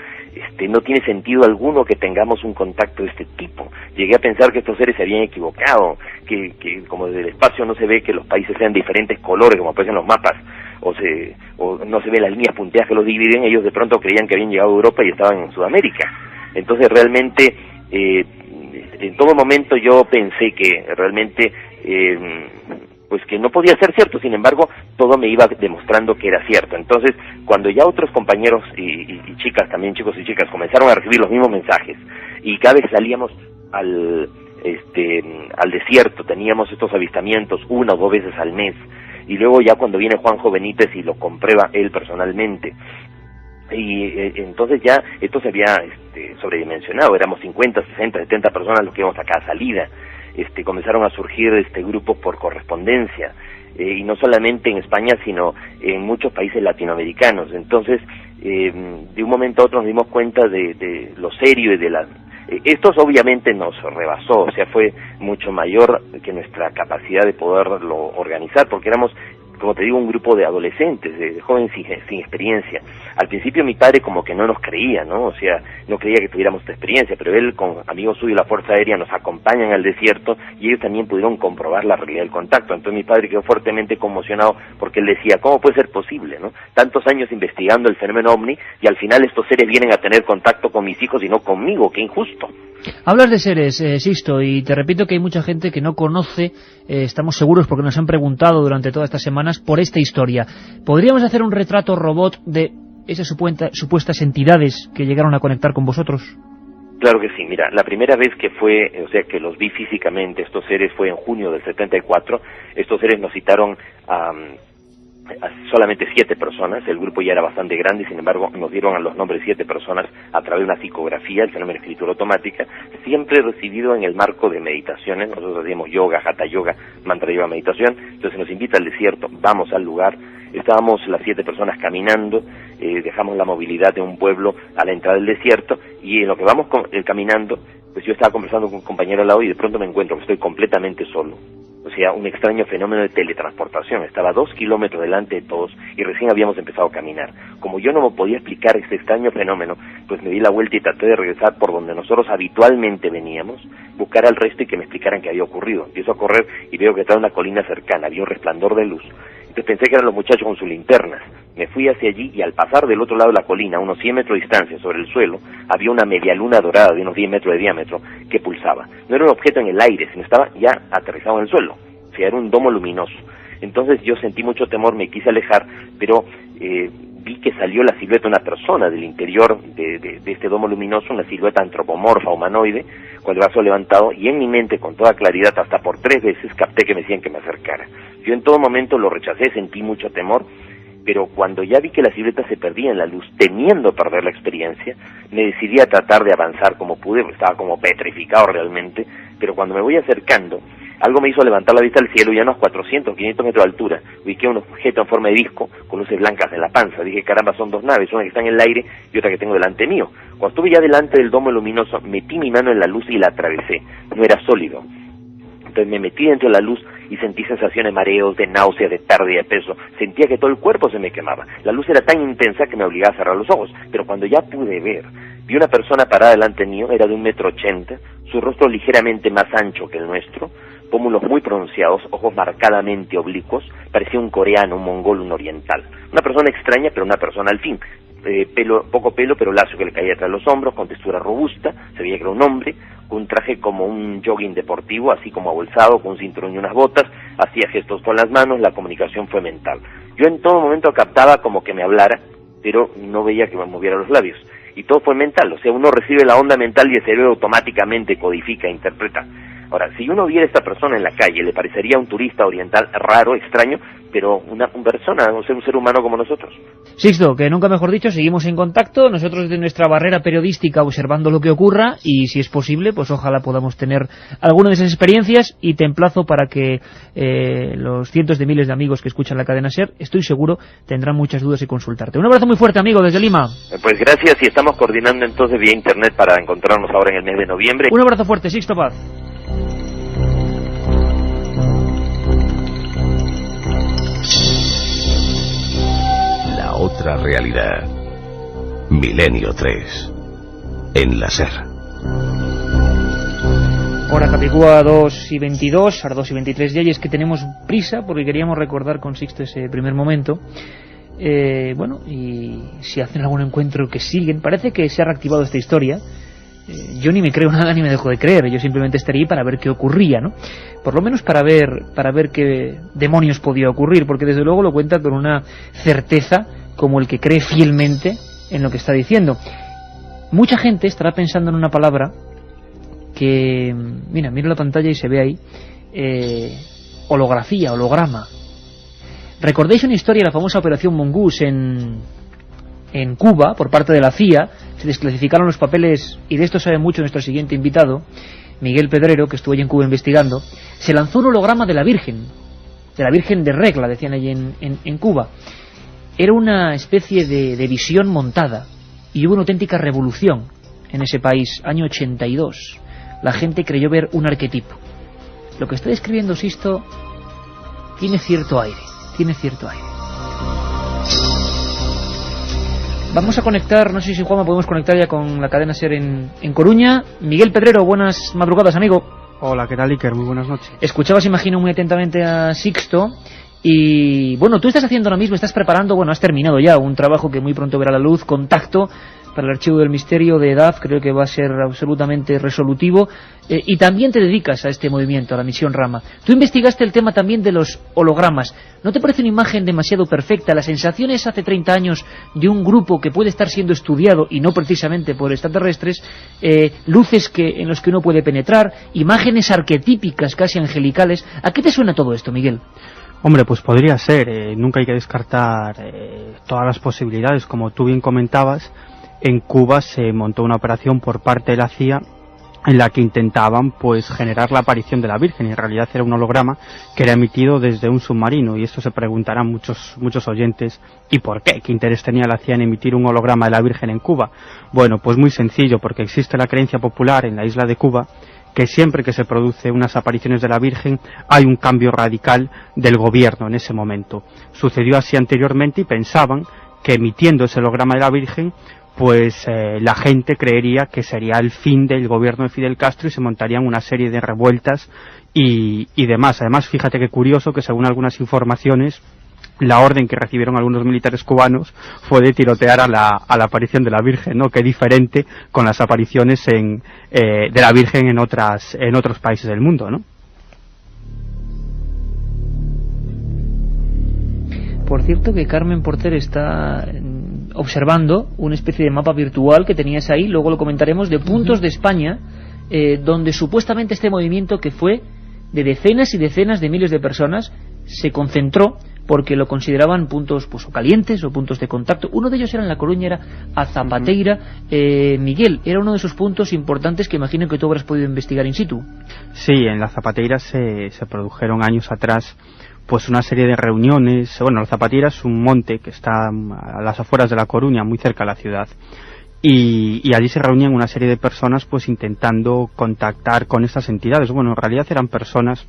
no tiene sentido alguno que tengamos un contacto de este tipo. Llegué a pensar que estos seres se habían equivocado, que como desde el espacio no se ve que los países sean diferentes colores, como aparecen en los mapas, o no se ven las líneas punteadas que los dividen. Ellos de pronto creían que habían llegado a Europa y estaban en Sudamérica. Entonces realmente, en todo momento yo pensé que realmente, pues que no podía ser cierto. Sin embargo, todo me iba demostrando que era cierto. Entonces, cuando ya otros compañeros y chicas, también chicos y chicas, comenzaron a recibir los mismos mensajes, y cada vez salíamos al desierto, teníamos estos avistamientos 1 o 2 veces al mes, y luego ya cuando viene Juanjo Benítez y lo comprueba él personalmente, y entonces ya esto se había sobredimensionado. Éramos 50, 60, 70 personas los que íbamos a cada salida. Comenzaron a surgir grupos por correspondencia, y no solamente en España, sino en muchos países latinoamericanos. Entonces, de un momento a otro nos dimos cuenta de lo serio y de Esto obviamente nos rebasó, o sea, fue mucho mayor que nuestra capacidad de poderlo organizar, porque éramos, como te digo, un grupo de adolescentes, de jóvenes sin experiencia. Al principio mi padre como que no nos creía, ¿no? O sea, no creía que tuviéramos esta experiencia, pero él con amigos suyos de la Fuerza Aérea nos acompañan al desierto y ellos también pudieron comprobar la realidad del contacto. Entonces mi padre quedó fuertemente conmocionado porque él decía, ¿cómo puede ser posible, no? Tantos años investigando el fenómeno ovni y al final estos seres vienen a tener contacto con mis hijos y no conmigo, qué injusto. Hablas de seres, Sixto, y te repito que hay mucha gente que no conoce, estamos seguros porque nos han preguntado durante todas estas semanas por esta historia. ¿Podríamos hacer un retrato robot de esas supuestas entidades que llegaron a conectar con vosotros? Claro que sí, mira, la primera vez que fue, o sea, que los vi físicamente, estos seres, fue en junio del 74, estos seres nos citaron a solamente 7 personas, el grupo ya era bastante grande, sin embargo nos dieron a los nombres 7 personas a través de una psicografía, el fenómeno de escritura automática, siempre recibido en el marco de meditaciones. Nosotros hacíamos yoga, hatha yoga, mantra yoga, meditación. Entonces nos invita al desierto, vamos al lugar, estábamos las 7 personas caminando, dejamos la movilidad de un pueblo a la entrada del desierto, y en lo que vamos caminando, pues yo estaba conversando con un compañero al lado y de pronto me encuentro que estoy completamente solo. O sea, un extraño fenómeno de teletransportación. Estaba a 2 kilómetros delante de todos y recién habíamos empezado a caminar. Como yo no me podía explicar este extraño fenómeno, pues me di la vuelta y traté de regresar por donde nosotros habitualmente veníamos, buscar al resto y que me explicaran qué había ocurrido. Empiezo a correr y veo que estaba en una colina cercana, había un resplandor de luz. Entonces pensé que eran los muchachos con sus linternas. Me fui hacia allí y al pasar del otro lado de la colina, a unos 100 metros de distancia sobre el suelo, había una media luna dorada de unos 10 metros de diámetro que pulsaba. No era un objeto en el aire, sino estaba ya aterrizado en el suelo. O sea, era un domo luminoso. Entonces yo sentí mucho temor, me quise alejar, pero vi que salió la silueta de una persona del interior de este domo luminoso, una silueta antropomorfa, humanoide, con el brazo levantado, y en mi mente, con toda claridad, hasta por 3 veces, capté que me decían que me acercara. Yo en todo momento lo rechacé, sentí mucho temor, pero cuando ya vi que la silueta se perdía en la luz, temiendo perder la experiencia, me decidí a tratar de avanzar como pude, porque estaba como petrificado realmente, pero cuando me voy acercando, algo me hizo levantar la vista al cielo y a unos 400, 500 metros de altura ubiqué un objeto en forma de disco con luces blancas en la panza. Dije, caramba, son 2 naves, una que está en el aire y otra que tengo delante mío. Cuando estuve ya delante del domo luminoso, metí mi mano en la luz y la atravesé. No era sólido. Entonces me metí dentro de la luz y sentí sensaciones de mareos, de náuseas, de pérdida de peso. Sentía que todo el cuerpo se me quemaba. La luz era tan intensa que me obligaba a cerrar los ojos. Pero cuando ya pude ver, vi una persona parada delante mío, era de 1,80 m, su rostro ligeramente más ancho que el nuestro, pómulos muy pronunciados, ojos marcadamente oblicuos, parecía un coreano, un mongol, un oriental. Una persona extraña, pero una persona al fin. Poco pelo, pero lacio que le caía tras los hombros, con textura robusta, se veía que era un hombre, con un traje como un jogging deportivo, así como abolsado, con un cinturón y unas botas, hacía gestos con las manos, la comunicación fue mental. Yo en todo momento captaba como que me hablara, pero no veía que me moviera los labios. Y todo fue mental, o sea, uno recibe la onda mental y el cerebro automáticamente codifica, interpreta. Ahora, si uno viera a esta persona en la calle, le parecería un turista oriental raro, extraño, pero una persona, un ser humano como nosotros. Sixto, que nunca mejor dicho, seguimos en contacto, nosotros desde nuestra barrera periodística observando lo que ocurra, y si es posible, pues ojalá podamos tener alguna de esas experiencias, y te emplazo para que los cientos de miles de amigos que escuchan la cadena SER, estoy seguro, tendrán muchas dudas y consultarte. Un abrazo muy fuerte, amigo, desde Lima. Pues gracias, y estamos coordinando entonces vía internet para encontrarnos ahora en el mes de noviembre. Un abrazo fuerte, Sixto Paz. La otra realidad. Milenio 3. En la SER. Hora Capicúa 2:22, ahora 2:23 ya, y es que tenemos prisa porque queríamos recordar con Sixto ese primer momento. Bueno, y si hacen algún encuentro que siguen, parece que se ha reactivado esta historia. Yo ni me creo nada ni me dejo de creer, yo simplemente estaría ahí para ver qué ocurría, ¿no? Por lo menos para ver qué demonios podía ocurrir, porque desde luego lo cuenta con una certeza como el que cree fielmente en lo que está diciendo. Mucha gente estará pensando en una palabra que, miro la pantalla y se ve ahí, holografía, holograma. ¿Recordáis una historia de la famosa Operación Mongoose en Cuba, por parte de la CIA? Se desclasificaron los papeles, y de esto sabe mucho nuestro siguiente invitado, Miguel Pedrero, que estuvo allí en Cuba investigando. Se lanzó un holograma de la Virgen de Regla, decían allí en Cuba. Era una especie de visión montada, y hubo una auténtica revolución en ese país, año 82. La gente creyó ver un arquetipo. Lo que está describiendo Sisto tiene cierto aire. Vamos a conectar, no sé si Juanma podemos conectar ya con la cadena SER en Coruña. Miguel Pedrero, buenas madrugadas, amigo. Hola, ¿qué tal, Iker? Muy buenas noches. Escuchabas, imagino, muy atentamente a Sixto. Y bueno, tú estás haciendo ahora mismo, estás preparando, bueno, has terminado ya un trabajo que muy pronto verá la luz, Contacto, para el Archivo del Misterio de EDAF, creo que va a ser absolutamente resolutivo, y también te dedicas a este movimiento, a la misión Rama. Tú investigaste el tema también de los hologramas. ¿No te parece una imagen demasiado perfecta? Las sensaciones hace 30 años de un grupo que puede estar siendo estudiado, y no precisamente por extraterrestres, luces en los que uno puede penetrar, imágenes arquetípicas, casi angelicales. ¿A qué te suena todo esto, Miguel? Hombre, pues podría ser, nunca hay que descartar todas las posibilidades. Como tú bien comentabas, en Cuba se montó una operación por parte de la CIA en la que intentaban pues generar la aparición de la Virgen, y en realidad era un holograma que era emitido desde un submarino, y esto se preguntarán muchos oyentes, ¿y por qué? ¿Qué interés tenía la CIA en emitir un holograma de la Virgen en Cuba? Bueno, pues muy sencillo, porque existe la creencia popular en la isla de Cuba que siempre que se produce unas apariciones de la Virgen hay un cambio radical del gobierno en ese momento. Sucedió así anteriormente y pensaban que emitiendo ese holograma de la Virgen pues la gente creería que sería el fin del gobierno de Fidel Castro y se montarían una serie de revueltas y demás. Además, fíjate qué curioso que según algunas informaciones la orden que recibieron algunos militares cubanos fue de tirotear a la aparición de la Virgen, ¿no? Qué diferente con las apariciones de la Virgen en otros países del mundo, ¿no? Por cierto que Carmen Porter está observando una especie de mapa virtual que tenías ahí, luego lo comentaremos, de puntos de España donde supuestamente este movimiento, que fue de decenas y decenas de miles de personas, se concentró porque lo consideraban puntos pues, o calientes o puntos de contacto. Uno de ellos era en La Coruña, era a Zapateira. Miguel, era uno de esos puntos importantes que imagino que tú habrás podido investigar in situ. Sí, en la Zapateira se produjeron años atrás pues una serie de reuniones. Bueno, la Zapateira es un monte que está a las afueras de La Coruña, muy cerca de la ciudad. Y allí se reunían una serie de personas pues intentando contactar con estas entidades. Bueno, en realidad eran personas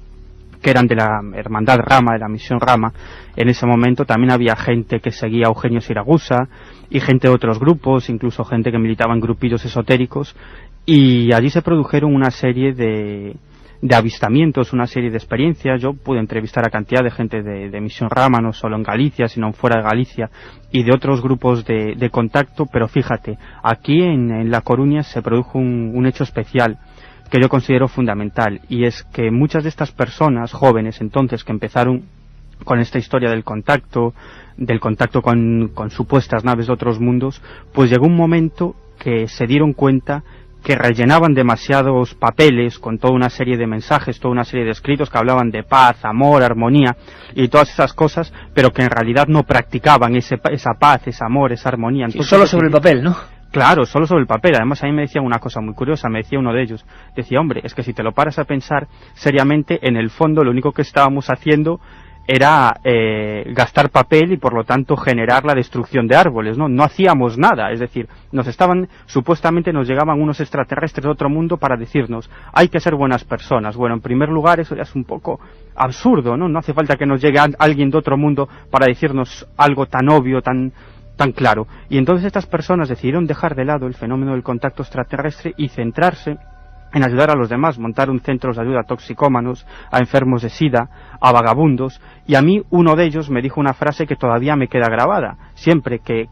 que eran de la Hermandad Rama, de la Misión Rama. En ese momento también había gente que seguía a Eugenio Siragusa y gente de otros grupos, incluso gente que militaba en grupillos esotéricos, y allí se produjeron una serie de avistamientos, una serie de experiencias. Yo pude entrevistar a cantidad de gente de Misión Rama, no solo en Galicia, sino fuera de Galicia, y de otros grupos de contacto, pero fíjate, aquí en La Coruña se produjo un hecho especial que yo considero fundamental, y es que muchas de estas personas jóvenes entonces que empezaron con esta historia del contacto con supuestas naves de otros mundos, pues llegó un momento que se dieron cuenta que rellenaban demasiados papeles con toda una serie de mensajes, toda una serie de escritos que hablaban de paz, amor, armonía y todas esas cosas, pero que en realidad no practicaban esa paz, ese amor, esa armonía. Entonces, solo sobre el papel, ¿no? Claro, solo sobre el papel. Además, a mí me decían una cosa muy curiosa, me decía uno de ellos, decía, hombre, es que si te lo paras a pensar seriamente, en el fondo lo único que estábamos haciendo era gastar papel y por lo tanto generar la destrucción de árboles, ¿no? No hacíamos nada, es decir, supuestamente nos llegaban unos extraterrestres de otro mundo para decirnos, hay que ser buenas personas. Bueno, en primer lugar, eso ya es un poco absurdo, ¿no? No hace falta que nos llegue alguien de otro mundo para decirnos algo tan obvio, tan claro. Y entonces estas personas decidieron dejar de lado el fenómeno del contacto extraterrestre y centrarse en ayudar a los demás, montar un centro de ayuda a toxicómanos, a enfermos de SIDA, a vagabundos, y a mí uno de ellos me dijo una frase que todavía me queda grabada. Siempre que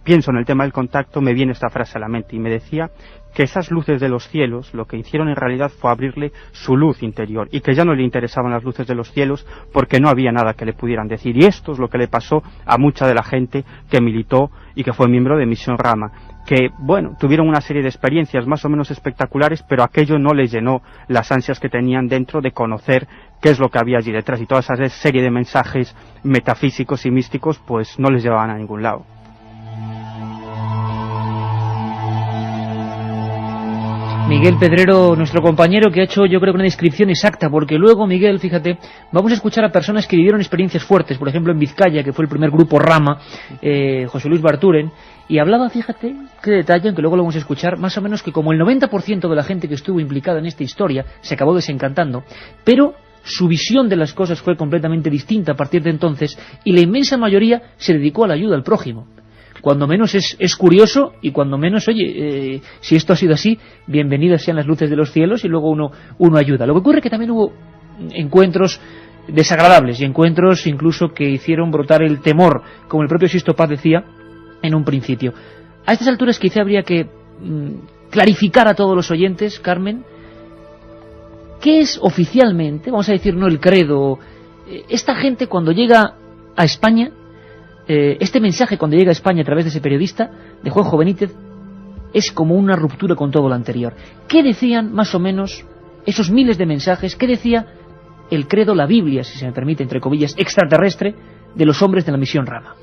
pienso en el tema del contacto me viene esta frase a la mente, y me decía que esas luces de los cielos lo que hicieron en realidad fue abrirle su luz interior, y que ya no le interesaban las luces de los cielos porque no había nada que le pudieran decir. Y esto es lo que le pasó a mucha de la gente que militó y que fue miembro de Misión Rama, que, bueno, tuvieron una serie de experiencias más o menos espectaculares, pero aquello no les llenó las ansias que tenían dentro de conocer qué es lo que había allí detrás, y toda esa serie de mensajes metafísicos y místicos pues no les llevaban a ningún lado. Miguel Pedrero, nuestro compañero, que ha hecho, yo creo, una descripción exacta, porque luego, Miguel, fíjate, vamos a escuchar a personas que vivieron experiencias fuertes, por ejemplo en Vizcaya, que fue el primer grupo Rama, José Luis Barturen, y hablaba, fíjate, qué detalle, aunque luego lo vamos a escuchar, más o menos que como el 90% de la gente que estuvo implicada en esta historia se acabó desencantando, pero su visión de las cosas fue completamente distinta a partir de entonces, y la inmensa mayoría se dedicó a la ayuda al prójimo. Cuando menos es curioso, y cuando menos, oye, si esto ha sido así, bienvenidas sean las luces de los cielos, y luego uno ayuda. Lo que ocurre es que también hubo encuentros desagradables, y encuentros incluso que hicieron brotar el temor, como el propio Sisto Paz decía en un principio. A estas alturas quizá habría que clarificar a todos los oyentes, Carmen, ¿qué es oficialmente, vamos a decir, no el credo, esta gente cuando llega a España, este mensaje cuando llega a España a través de ese periodista, de Juanjo Benítez, es como una ruptura con todo lo anterior? ¿Qué decían más o menos esos miles de mensajes? ¿Qué decía el credo, la Biblia, si se me permite, entre comillas, extraterrestre, de los hombres de la misión Rama?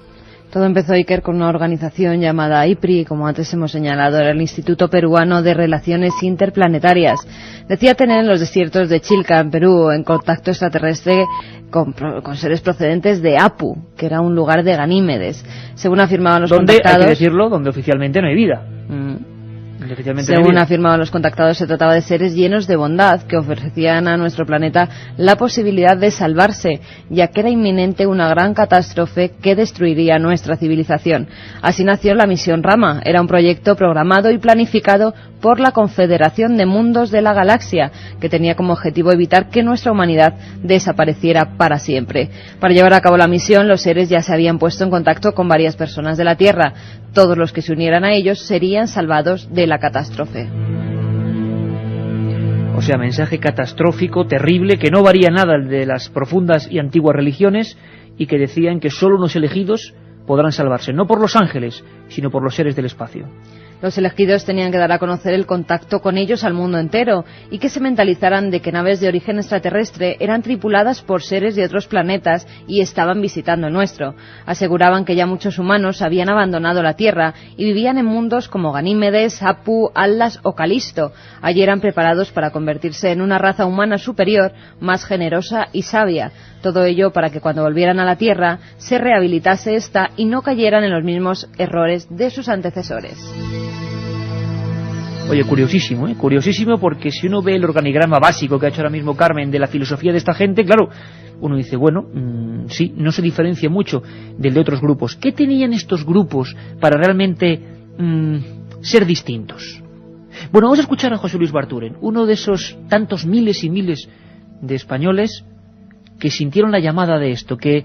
Todo empezó, Iker, con una organización llamada IPRI, como antes hemos señalado, era el Instituto Peruano de Relaciones Interplanetarias. Decía tener en los desiertos de Chilca, en Perú, en contacto extraterrestre con seres procedentes de Apu, que era un lugar de Ganímedes. Según afirmaban los contactados... Hay que decirlo, donde oficialmente no hay vida. Según afirmaban los contactados, se trataba de seres llenos de bondad que ofrecían a nuestro planeta la posibilidad de salvarse, ya que era inminente una gran catástrofe que destruiría nuestra civilización. Así nació la misión Rama. Era un proyecto programado y planificado por la Confederación de Mundos de la Galaxia, que tenía como objetivo evitar que nuestra humanidad desapareciera para siempre. Para llevar a cabo la misión, los seres ya se habían puesto en contacto con varias personas de la Tierra. Todos los que se unieran a ellos serían salvados de la catástrofe. O sea, mensaje catastrófico, terrible, que no varía nada de las profundas y antiguas religiones, y que decían que solo unos elegidos podrán salvarse, no por los ángeles, sino por los seres del espacio. Los elegidos tenían que dar a conocer el contacto con ellos al mundo entero y que se mentalizaran de que naves de origen extraterrestre eran tripuladas por seres de otros planetas y estaban visitando el nuestro. Aseguraban que ya muchos humanos habían abandonado la Tierra y vivían en mundos como Ganímedes, Apu, Atlas o Calisto. Allí eran preparados para convertirse en una raza humana superior, más generosa y sabia. Todo ello para que cuando volvieran a la Tierra se rehabilitase esta y no cayeran en los mismos errores de sus antecesores. Oye, curiosísimo, curiosísimo, porque si uno ve el organigrama básico que ha hecho ahora mismo Carmen de la filosofía de esta gente, claro, uno dice, bueno, sí, no se diferencia mucho del de otros grupos. ¿Qué tenían estos grupos para realmente ser distintos? Bueno, vamos a escuchar a José Luis Barturen, uno de esos tantos miles y miles de españoles que sintieron la llamada de esto, que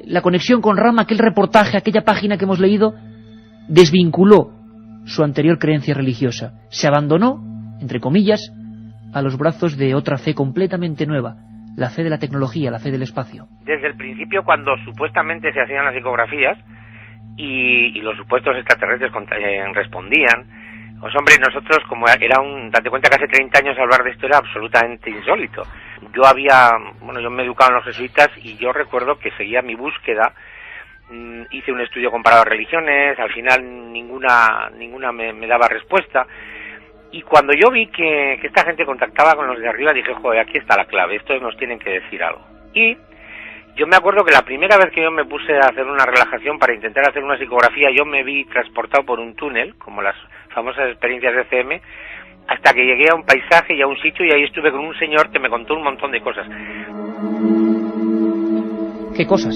la conexión con Rama, aquel reportaje, aquella página que hemos leído, desvinculó su anterior creencia religiosa. Se abandonó, entre comillas, a los brazos de otra fe completamente nueva, la fe de la tecnología, la fe del espacio. Desde el principio, cuando supuestamente se hacían las ecografías y los supuestos extraterrestres respondían, pues hombre, nosotros, como era date cuenta que hace 30 años hablar de esto era absolutamente insólito. Yo me he educado en los jesuitas y yo recuerdo que seguía mi búsqueda. Hice un estudio comparado de religiones, al final ninguna me daba respuesta, y cuando yo vi que esta gente contactaba con los de arriba, dije, joder, aquí está la clave, estos nos tienen que decir algo. Y yo me acuerdo que la primera vez que yo me puse a hacer una relajación para intentar hacer una psicografía, yo me vi transportado por un túnel, como las famosas experiencias de CM, hasta que llegué a un paisaje y a un sitio, y ahí estuve con un señor que me contó un montón de cosas. ¿Qué cosas?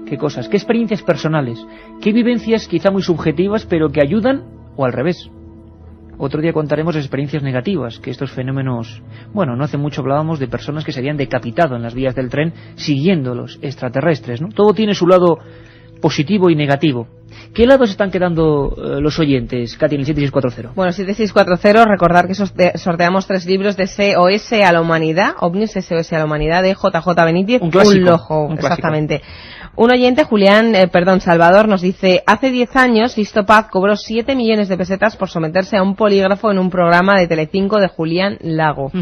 ¿Qué cosas? ¿Qué experiencias personales? ¿Qué vivencias quizá muy subjetivas pero que ayudan o al revés? Otro día contaremos experiencias negativas, que estos fenómenos... Bueno, no hace mucho hablábamos de personas que se habían decapitado en las vías del tren siguiendo los extraterrestres, ¿no? Todo tiene su lado positivo y negativo. ¿Qué lados están quedando los oyentes, Katy, en el 7640? Bueno, 7640, recordar que sorteamos 3 libros de SOS a la Humanidad, OVNIs SOS a la Humanidad, de JJ Benítez. Un clásico. Un exactamente. Un oyente, Salvador, nos dice, hace 10 años Sisto Paz cobró 7 millones de pesetas por someterse a un polígrafo en un programa de Telecinco de Julián Lago.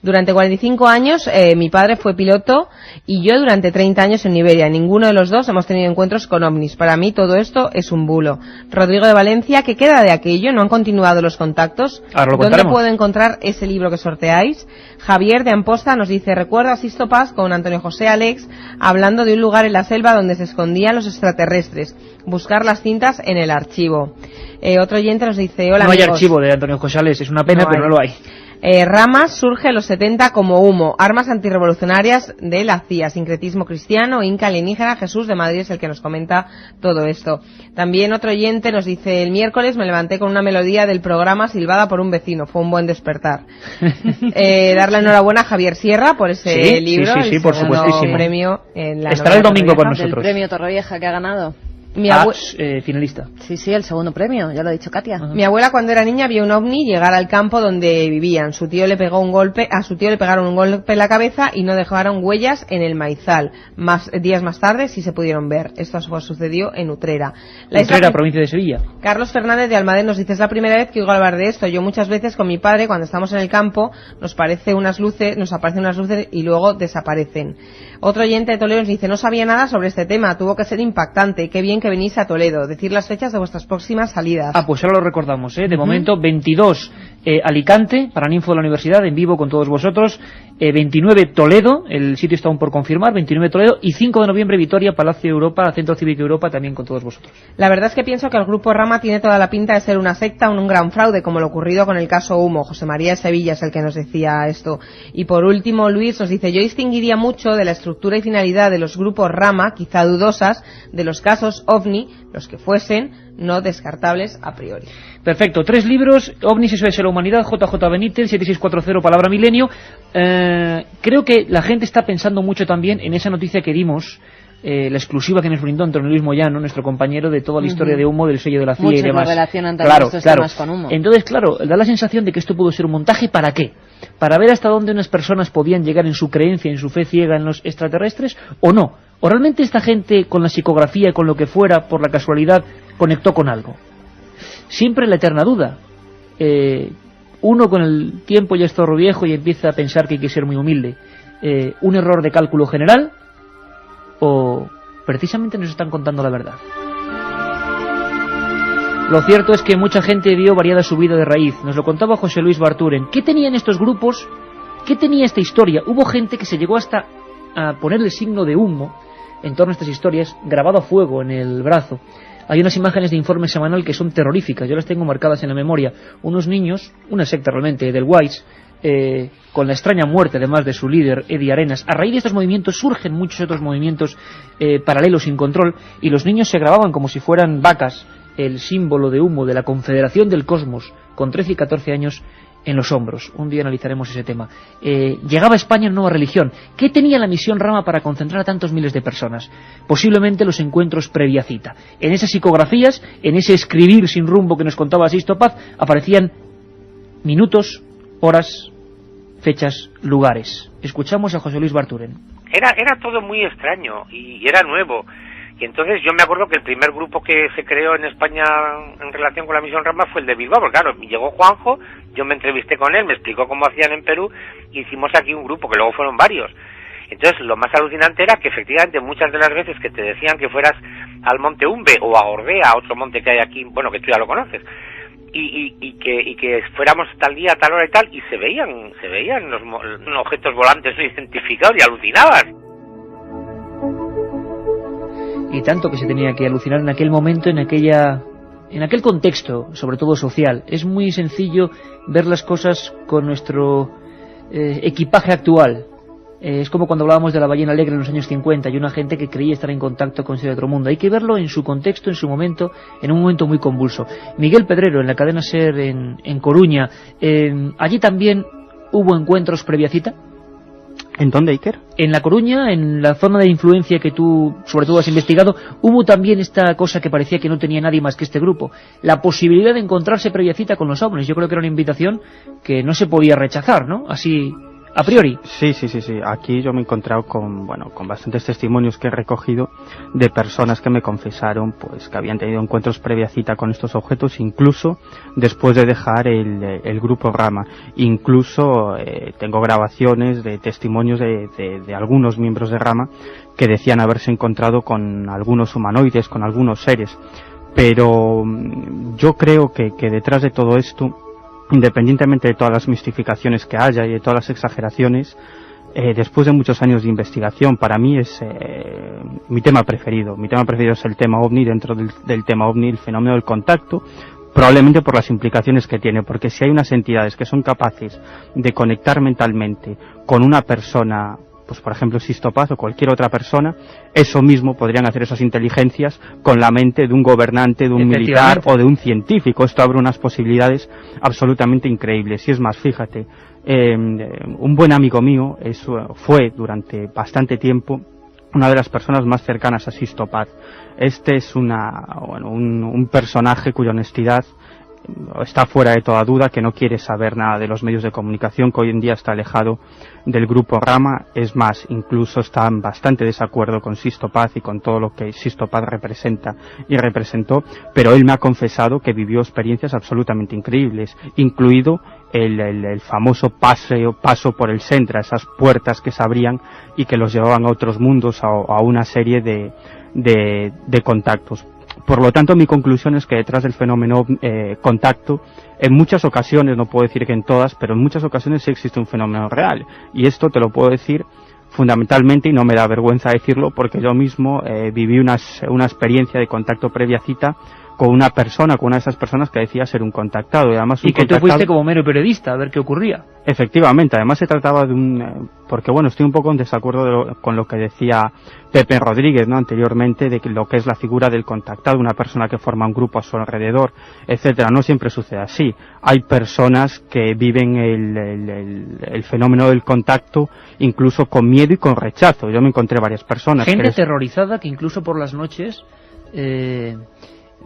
Durante 45 años mi padre fue piloto y yo durante 30 años en Iberia. Ninguno de los dos hemos tenido encuentros con ovnis. Para mí todo esto es un bulo. Rodrigo de Valencia, ¿qué queda de aquello? ¿No han continuado los contactos? ¿Dónde puedo encontrar ese libro que sorteáis? Javier de Amposta nos dice, recuerdo a Sisto Paz con Antonio José Alex hablando de un lugar en la selva donde se escondían los extraterrestres. Buscar las cintas en el archivo. Otro oyente nos dice, hola amigos. No hay archivo de Antonio José Alex, es una pena, pero no lo hay. Ramas surge en los 70 como humo, armas antirrevolucionarias de la CIA, sincretismo cristiano, inca alienígena. Jesús de Madrid es el que nos comenta todo esto. También otro oyente nos dice, el miércoles me levanté con una melodía del programa silbada por un vecino, fue un buen despertar. Darle enhorabuena a Javier Sierra por ese libro, sí, por supuestísimo. Premio en la estará el domingo con nosotros. El premio Torrevieja que ha ganado. Finalista. Sí, el segundo premio, ya lo ha dicho Katia. Mi abuela cuando era niña vio un ovni llegar al campo donde vivían. A su tío le pegaron un golpe en la cabeza y no dejaron huellas en el maizal. Días más tarde sí se pudieron ver. Esto sucedió en Utrera. Utrera, provincia de Sevilla. Carlos Fernández de Almadén nos dice, es la primera vez que oigo hablar de esto. Yo muchas veces con mi padre cuando estamos en el campo nos aparecen unas luces y luego desaparecen. Otro oyente de Toledo nos dice, no sabía nada sobre este tema, tuvo que ser impactante. Qué bien que venís a Toledo. Decir las fechas de vuestras próximas salidas. Pues ahora lo recordamos, De momento, 22 Alicante, para Ninfo de la Universidad, en vivo con todos vosotros. 29 Toledo, el sitio está aún por confirmar, 29 Toledo. Y 5 de noviembre Vitoria, Palacio Europa, Centro Cívico Europa, también con todos vosotros. La verdad es que pienso que el Grupo Rama tiene toda la pinta de ser una secta, un gran fraude, como lo ocurrido con el caso Humo. José María de Sevilla es el que nos decía esto. Y por último, Luis nos dice, yo distinguiría mucho de la estructura y finalidad de los grupos Rama, quizá dudosas, de los casos OVNI, los que fuesen, no descartables a priori. Perfecto, 3 libros, OVNIs, SOS la Humanidad, JJ Benítez, 7640, Palabra Milenio. Creo que la gente está pensando mucho también en esa noticia que dimos, la exclusiva que nos brindó Antonio Luis Moyano, nuestro compañero, de toda la historia de Humo, del sello de la CIA y demás. Relacionan también estos temas con Humo. Entonces, claro, da la sensación de que esto pudo ser un montaje. ¿Para qué? ¿Para ver hasta dónde unas personas podían llegar en su creencia, en su fe ciega en los extraterrestres, o no? ¿O realmente esta gente, con la psicografía y con lo que fuera, por la casualidad, conectó con algo? Siempre la eterna duda. Uno con el tiempo ya es zorro viejo y empieza a pensar que hay que ser muy humilde. ¿Un error de cálculo general? ¿O precisamente nos están contando la verdad? Lo cierto es que mucha gente vio variada su vida de raíz. Nos lo contaba José Luis Barturen. ¿Qué tenían estos grupos? ¿Qué tenía esta historia? Hubo gente que se llegó hasta a ponerle signo de humo en torno a estas historias, grabado a fuego en el brazo. Hay unas imágenes de informe semanal que son terroríficas, yo las tengo marcadas en la memoria. Unos niños, una secta realmente, del Whites, con la extraña muerte además de su líder, Eddie Arenas. A raíz de estos movimientos surgen muchos otros movimientos paralelos sin control, y los niños se grababan como si fueran vacas, el símbolo de humo de la Confederación del Cosmos, con 13 y 14 años en los hombros. Un día analizaremos ese tema. Llegaba a España una nueva religión. ¿Qué tenía la misión Rama para concentrar a tantos miles de personas? Posiblemente los encuentros previa cita. En esas psicografías, en ese escribir sin rumbo que nos contaba Sisto Paz, aparecían minutos, horas, fechas, lugares. Escuchamos a José Luis Barturen. Era todo muy extraño y era nuevo. Y entonces yo me acuerdo que el primer grupo que se creó en España en relación con la misión Rama fue el de Bilbao, porque claro, llegó Juanjo, yo me entrevisté con él, me explicó cómo hacían en Perú, y hicimos aquí un grupo, que luego fueron varios. Entonces lo más alucinante era que efectivamente muchas de las veces que te decían que fueras al Monte Umbe o a Ordea, a otro monte que hay aquí, bueno, que tú ya lo conoces, y que fuéramos tal día, tal hora y tal, y se veían los objetos volantes no identificados y alucinabas. Y tanto que se tenía que alucinar en aquel momento, en aquel contexto, sobre todo social. Es muy sencillo ver las cosas con nuestro equipaje actual. Es como cuando hablábamos de la ballena alegre en los años 50 y una gente que creía estar en contacto con ese otro mundo. Hay que verlo en su contexto, en su momento, en un momento muy convulso. Miguel Pedrero, en la cadena SER en Coruña, allí también hubo encuentros previa cita. ¿En dónde, Iker? En La Coruña, en la zona de influencia que tú, sobre todo, has investigado, hubo también esta cosa que parecía que no tenía nadie más que este grupo. La posibilidad de encontrarse previa cita con los ovnis. Yo creo que era una invitación que no se podía rechazar, ¿no? Así a priori. Sí. Aquí yo me he encontrado con bastantes testimonios que he recogido de personas que me confesaron pues que habían tenido encuentros previa cita con estos objetos, incluso después de dejar el grupo Rama. Incluso tengo grabaciones de testimonios de algunos miembros de Rama que decían haberse encontrado con algunos humanoides, con algunos seres. Pero yo creo que detrás de todo esto, independientemente de todas las mistificaciones que haya y de todas las exageraciones, después de muchos años de investigación, para mí es mi tema preferido. Mi tema preferido es el tema OVNI. Dentro del tema OVNI, el fenómeno del contacto, probablemente por las implicaciones que tiene, porque si hay unas entidades que son capaces de conectar mentalmente con una persona, pues por ejemplo Sisto Paz o cualquier otra persona, eso mismo podrían hacer esas inteligencias con la mente de un gobernante, de un militar o de un científico. Esto abre unas posibilidades absolutamente increíbles. Y es más, fíjate, un buen amigo mío fue durante bastante tiempo una de las personas más cercanas a Sisto Paz. Este es un personaje cuya honestidad está fuera de toda duda, que no quiere saber nada de los medios de comunicación, que hoy en día está alejado del grupo Rama. Es más, incluso está en bastante desacuerdo con Sisto Paz y con todo lo que Sisto Paz representa y representó, pero él me ha confesado que vivió experiencias absolutamente increíbles, incluido el famoso paso por el Centra, esas puertas que se abrían y que los llevaban a otros mundos, a una serie de contactos. Por lo tanto, mi conclusión es que detrás del fenómeno contacto, en muchas ocasiones, no puedo decir que en todas, pero en muchas ocasiones sí existe un fenómeno real. Y esto te lo puedo decir fundamentalmente, y no me da vergüenza decirlo, porque yo mismo viví una experiencia de contacto previa cita con una de esas personas que decía ser un contactado. Y además que tú fuiste como mero periodista a ver qué ocurría. Efectivamente, además se trataba de porque bueno, estoy un poco en desacuerdo con lo que decía Pepe Rodríguez, ¿no?, anteriormente, de lo que es la figura del contactado, una persona que forma un grupo a su alrededor, etcétera. No siempre sucede así. Hay personas que viven el fenómeno del contacto incluso con miedo y con rechazo. Yo me encontré varias personas. Gente aterrorizada que incluso por las noches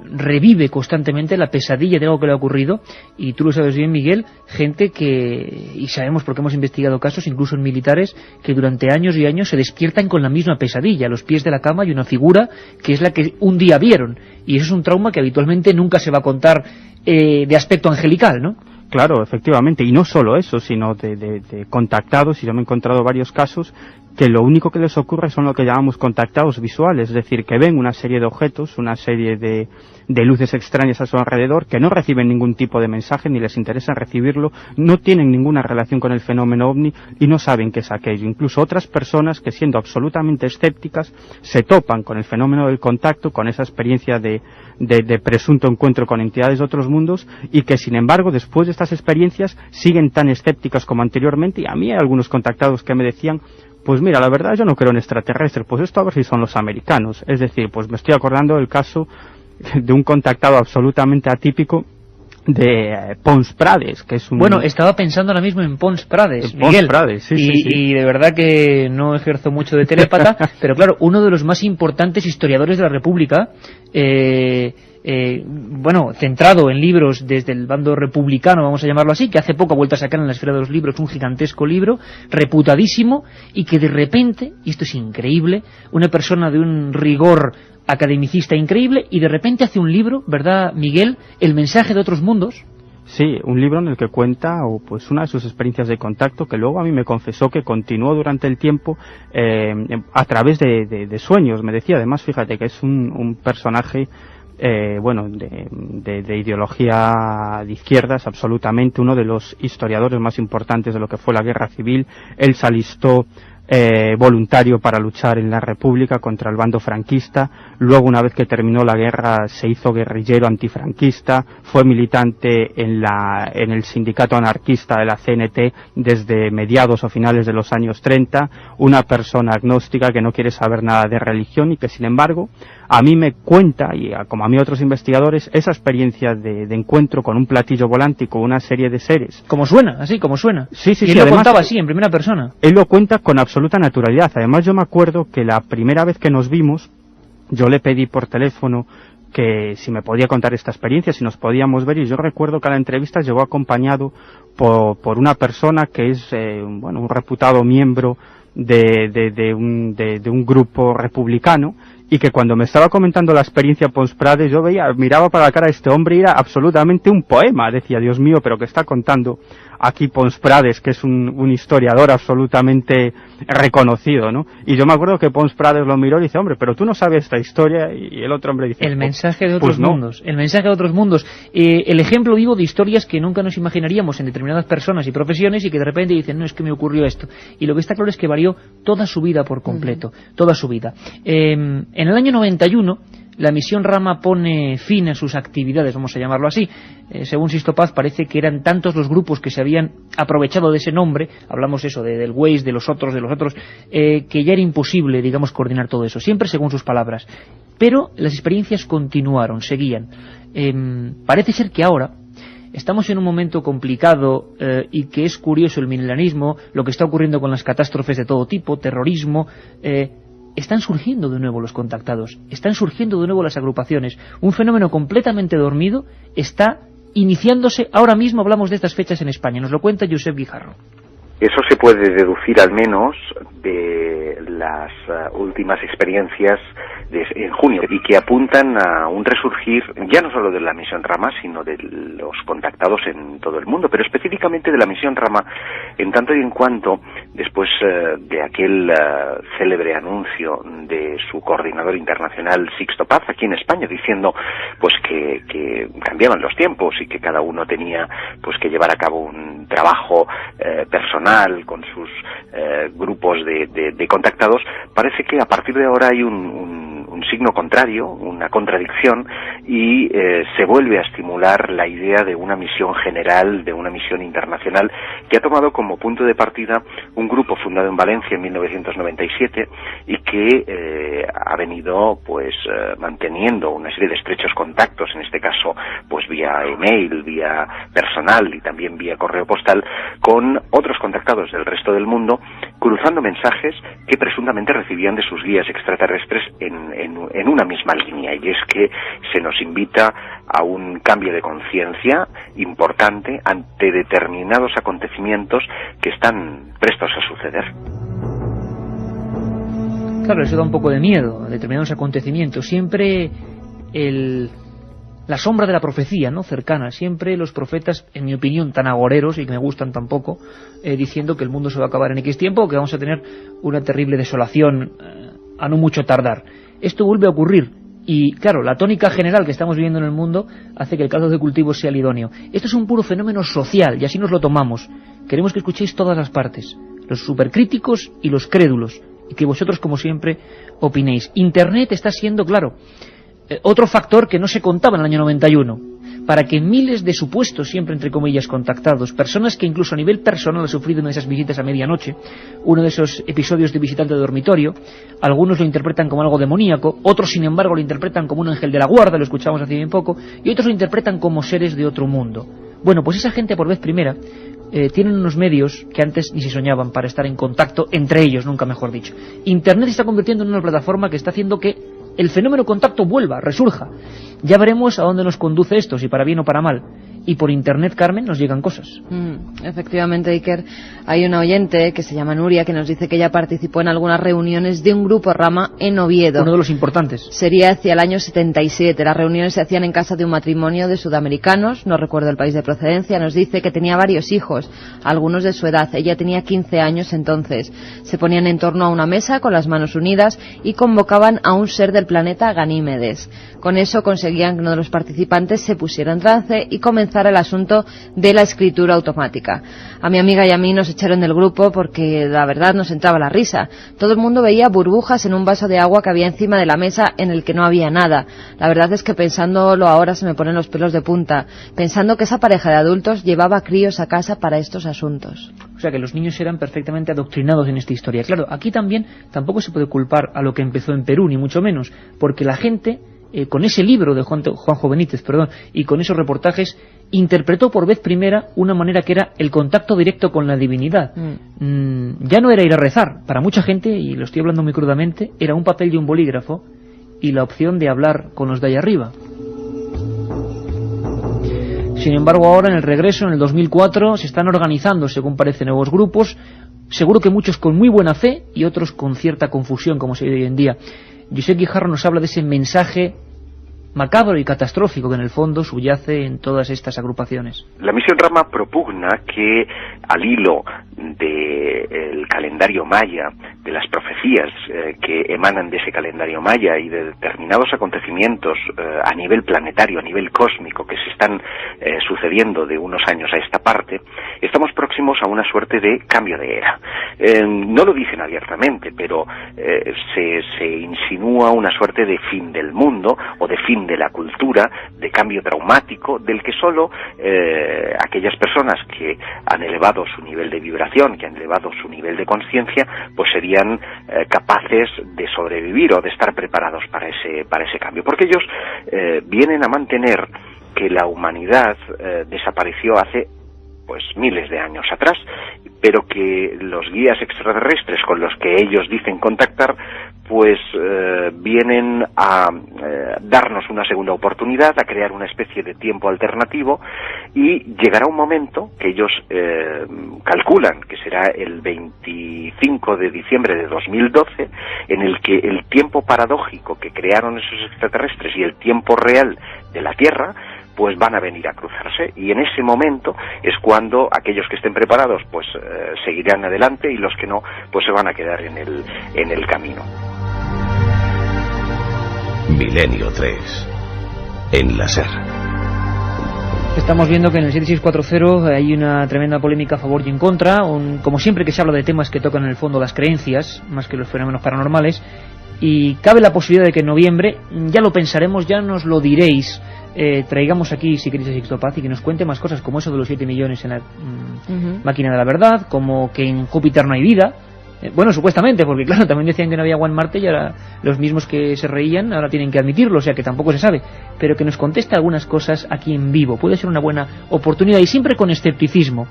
revive constantemente la pesadilla de algo que le ha ocurrido, y tú lo sabes bien, Miguel, gente y sabemos porque hemos investigado casos, incluso en militares, que durante años y años se despiertan con la misma pesadilla. A los pies de la cama hay una figura que es la que un día vieron, y eso es un trauma que habitualmente nunca se va a contar de aspecto angelical, ¿no? Claro, efectivamente, y no solo eso, sino de contactados, y yo me he encontrado varios casos que lo único que les ocurre son lo que llamamos contactados visuales, es decir, que ven una serie de objetos, una serie de luces extrañas a su alrededor, que no reciben ningún tipo de mensaje, ni les interesa recibirlo, no tienen ninguna relación con el fenómeno OVNI y no saben qué es aquello. Incluso otras personas que, siendo absolutamente escépticas, se topan con el fenómeno del contacto, con esa experiencia de presunto encuentro con entidades de otros mundos, y que sin embargo después de estas experiencias siguen tan escépticas como anteriormente. Y a mí hay algunos contactados que me decían: pues mira, la verdad yo no creo en extraterrestres, pues esto a ver si son los americanos. Es decir, pues me estoy acordando del caso de un contactado absolutamente atípico de Pons Prades, que es un... Bueno, estaba pensando ahora mismo en Pons Prades, Miguel. Pons Prades, sí. Y de verdad que no ejerzo mucho de telépata, pero claro, uno de los más importantes historiadores de la República, centrado en libros desde el bando republicano, vamos a llamarlo así, que hace poco ha vuelto a sacar en la Esfera de los Libros un gigantesco libro, reputadísimo, y que de repente, y esto es increíble, una persona de un rigor academicista increíble, y de repente hace un libro, ¿verdad, Miguel?, El mensaje de otros mundos. Sí, un libro en el que cuenta pues una de sus experiencias de contacto, que luego a mí me confesó que continuó durante el tiempo a través de sueños. Me decía, además, fíjate que es un personaje de ideología de izquierdas, absolutamente, uno de los historiadores más importantes de lo que fue la guerra civil. Él se alistó voluntario para luchar en la República contra el bando franquista. Luego, una vez que terminó la guerra, se hizo guerrillero antifranquista, fue militante en el sindicato anarquista de la CNT desde mediados o finales de los años 30, una persona agnóstica que no quiere saber nada de religión y que, sin embargo, a mí me cuenta, y como a mí otros investigadores, esa experiencia de encuentro con un platillo volante y con una serie de seres. Como suena, así como suena. Sí, y él lo contaba así, en primera persona. Él lo cuenta con absoluta naturalidad. Además, yo me acuerdo que la primera vez que nos vimos, yo le pedí por teléfono que si me podía contar esta experiencia, si nos podíamos ver, y yo recuerdo que a la entrevista llegó acompañado por una persona que es un reputado miembro de un grupo republicano, y que cuando me estaba comentando la experiencia Pons Prades, yo miraba para la cara de este hombre y era absolutamente un poema. Decía, Dios mío, pero ¿qué está contando aquí Pons Prades, que es un historiador absolutamente reconocido, ¿no? Y yo me acuerdo que Pons Prades lo miró y dice, hombre, pero tú no sabes esta historia, y el otro hombre dice, el mensaje de otros mundos, el mensaje de otros mundos, el ejemplo vivo de historias que nunca nos imaginaríamos en determinadas personas y profesiones, y que de repente dicen, no, es que me ocurrió esto, y lo que está claro es que varió toda su vida por completo, toda su vida. En el año 91 la misión Rama pone fin a sus actividades, vamos a llamarlo así. Según Sixto Paz, parece que eran tantos los grupos que se habían aprovechado de ese nombre, hablamos eso del Waze, de los otros, que ya era imposible, digamos, coordinar todo eso, siempre según sus palabras. Pero las experiencias continuaron, seguían. Parece ser que ahora estamos en un momento complicado y que es curioso el milenianismo, lo que está ocurriendo con las catástrofes de todo tipo, terrorismo. Están surgiendo de nuevo los contactados, están surgiendo de nuevo las agrupaciones. Un fenómeno completamente dormido está iniciándose. Ahora mismo hablamos de estas fechas en España. Nos lo cuenta Josep Guijarro. Eso se puede deducir al menos de las últimas experiencias en junio, y que apuntan a un resurgir ya no solo de la misión Rama, sino de los contactados en todo el mundo, pero específicamente de la misión Rama, en tanto y en cuanto después de aquel célebre anuncio de su coordinador internacional Sixto Paz aquí en España, diciendo pues que cambiaban los tiempos y que cada uno tenía pues que llevar a cabo un trabajo personal con sus grupos de contactados. Parece que a partir de ahora hay un signo contrario, una contradicción, y se vuelve a estimular la idea de una misión general, de una misión internacional, que ha tomado como punto de partida un grupo fundado en Valencia en 1997 y que ha venido pues manteniendo una serie de estrechos contactos, en este caso pues vía email, vía personal y también vía correo postal, con otros contactados del resto del mundo, cruzando mensajes que presuntamente recibían de sus guías extraterrestres en una misma línea, y es que se nos invita a un cambio de conciencia importante ante determinados acontecimientos que están prestos a suceder. Claro, eso da un poco de miedo, determinados acontecimientos. Siempre la sombra de la profecía, ¿no?, cercana. Siempre los profetas, en mi opinión, tan agoreros y que me gustan tampoco, diciendo que el mundo se va a acabar en X tiempo o que vamos a tener una terrible desolación a no mucho tardar. Esto vuelve a ocurrir. Y claro, la tónica general que estamos viviendo en el mundo hace que el caldo de cultivo sea el idóneo. Esto es un puro fenómeno social, y así nos lo tomamos. Queremos que escuchéis todas las partes, los supercríticos y los crédulos, y que vosotros, como siempre, opinéis. Internet está siendo, claro, otro factor que no se contaba en el año 91, para que miles de supuestos, siempre entre comillas, contactados, personas que incluso a nivel personal han sufrido una de esas visitas a medianoche, uno de esos episodios de visitante de dormitorio, algunos lo interpretan como algo demoníaco, otros sin embargo lo interpretan como un ángel de la guarda, lo escuchamos hace bien poco, y otros lo interpretan como seres de otro mundo. Bueno, pues esa gente por vez primera tienen unos medios que antes ni se soñaban para estar en contacto entre ellos, nunca mejor dicho. Internet se está convirtiendo en una plataforma que está haciendo que el fenómeno contacto vuelva, resurja. Ya veremos a dónde nos conduce esto, si para bien o para mal. Y por Internet, Carmen, nos llegan cosas. Efectivamente, Iker. Hay una oyente que se llama Nuria que nos dice que ella participó en algunas reuniones de un grupo Rama en Oviedo. Uno de los importantes. Sería hacia el año 77. Las reuniones se hacían en casa de un matrimonio de sudamericanos, no recuerdo el país de procedencia. Nos dice que tenía varios hijos, algunos de su edad. Ella tenía 15 años entonces. Se ponían en torno a una mesa con las manos unidas y convocaban a un ser del planeta Ganímedes. Con eso conseguían que uno de los participantes se pusiera en trance y comenzara el asunto de la escritura automática. A mi amiga y a mí nos echaron del grupo porque la verdad nos entraba la risa. Todo el mundo veía burbujas en un vaso de agua que había encima de la mesa en el que no había nada. La verdad es que pensándolo ahora se me ponen los pelos de punta, pensando que esa pareja de adultos llevaba críos a casa para estos asuntos. O sea que los niños eran perfectamente adoctrinados en esta historia. Claro, aquí también tampoco se puede culpar a lo que empezó en Perú, ni mucho menos, porque la gente con ese libro de Juanjo Benítez, y con esos reportajes, interpretó por vez primera una manera que era el contacto directo con la divinidad. Ya no era ir a rezar. Para mucha gente, y lo estoy hablando muy crudamente, era un papel y un bolígrafo y la opción de hablar con los de allá arriba. Sin embargo, ahora en el regreso, en el 2004, se están organizando, según parece, nuevos grupos, seguro que muchos con muy buena fe y otros con cierta confusión, como se ve hoy en día. Josep Guijarro nos habla de ese mensaje macabro y catastrófico que en el fondo subyace en todas estas agrupaciones. La misión Rama propugna que, al hilo del calendario maya, de las profecías que emanan de ese calendario maya y de determinados acontecimientos a nivel planetario, a nivel cósmico, que se están sucediendo de unos años a esta parte, estamos próximos a una suerte de cambio de era. No lo dicen abiertamente, pero se insinúa una suerte de fin del mundo o de fin de la cultura, de cambio traumático, del que solo aquellas personas que han elevado su nivel de vibración, que han elevado su nivel de conciencia, pues serían capaces de sobrevivir o de estar preparados para ese cambio, porque ellos vienen a mantener que la humanidad desapareció hace pues miles de años atrás, pero que los guías extraterrestres con los que ellos dicen contactar pues vienen a darnos una segunda oportunidad, a crear una especie de tiempo alternativo, y llegará un momento que ellos calculan que será el 25 de diciembre de 2012, en el que el tiempo paradójico que crearon esos extraterrestres y el tiempo real de la Tierra pues van a venir a cruzarse, y en ese momento es cuando aquellos que estén preparados pues seguirán adelante, y los que no pues se van a quedar en el camino. Milenio 3 en la SER. Estamos viendo que en el 7640 hay una tremenda polémica a favor y en contra, como siempre que se habla de temas que tocan en el fondo las creencias, más que los fenómenos paranormales, y cabe la posibilidad de que en noviembre, ya lo pensaremos, ya nos lo diréis, traigamos aquí, si queréis, a Sixto Paz y que nos cuente más cosas, como eso de los 7 millones en la máquina de la verdad, como que en Júpiter no hay vida. Bueno, supuestamente, porque claro, también decían que no había agua en Marte, y ahora los mismos que se reían ahora tienen que admitirlo, o sea que tampoco se sabe, pero que nos conteste algunas cosas aquí en vivo, puede ser una buena oportunidad, y siempre con escepticismo.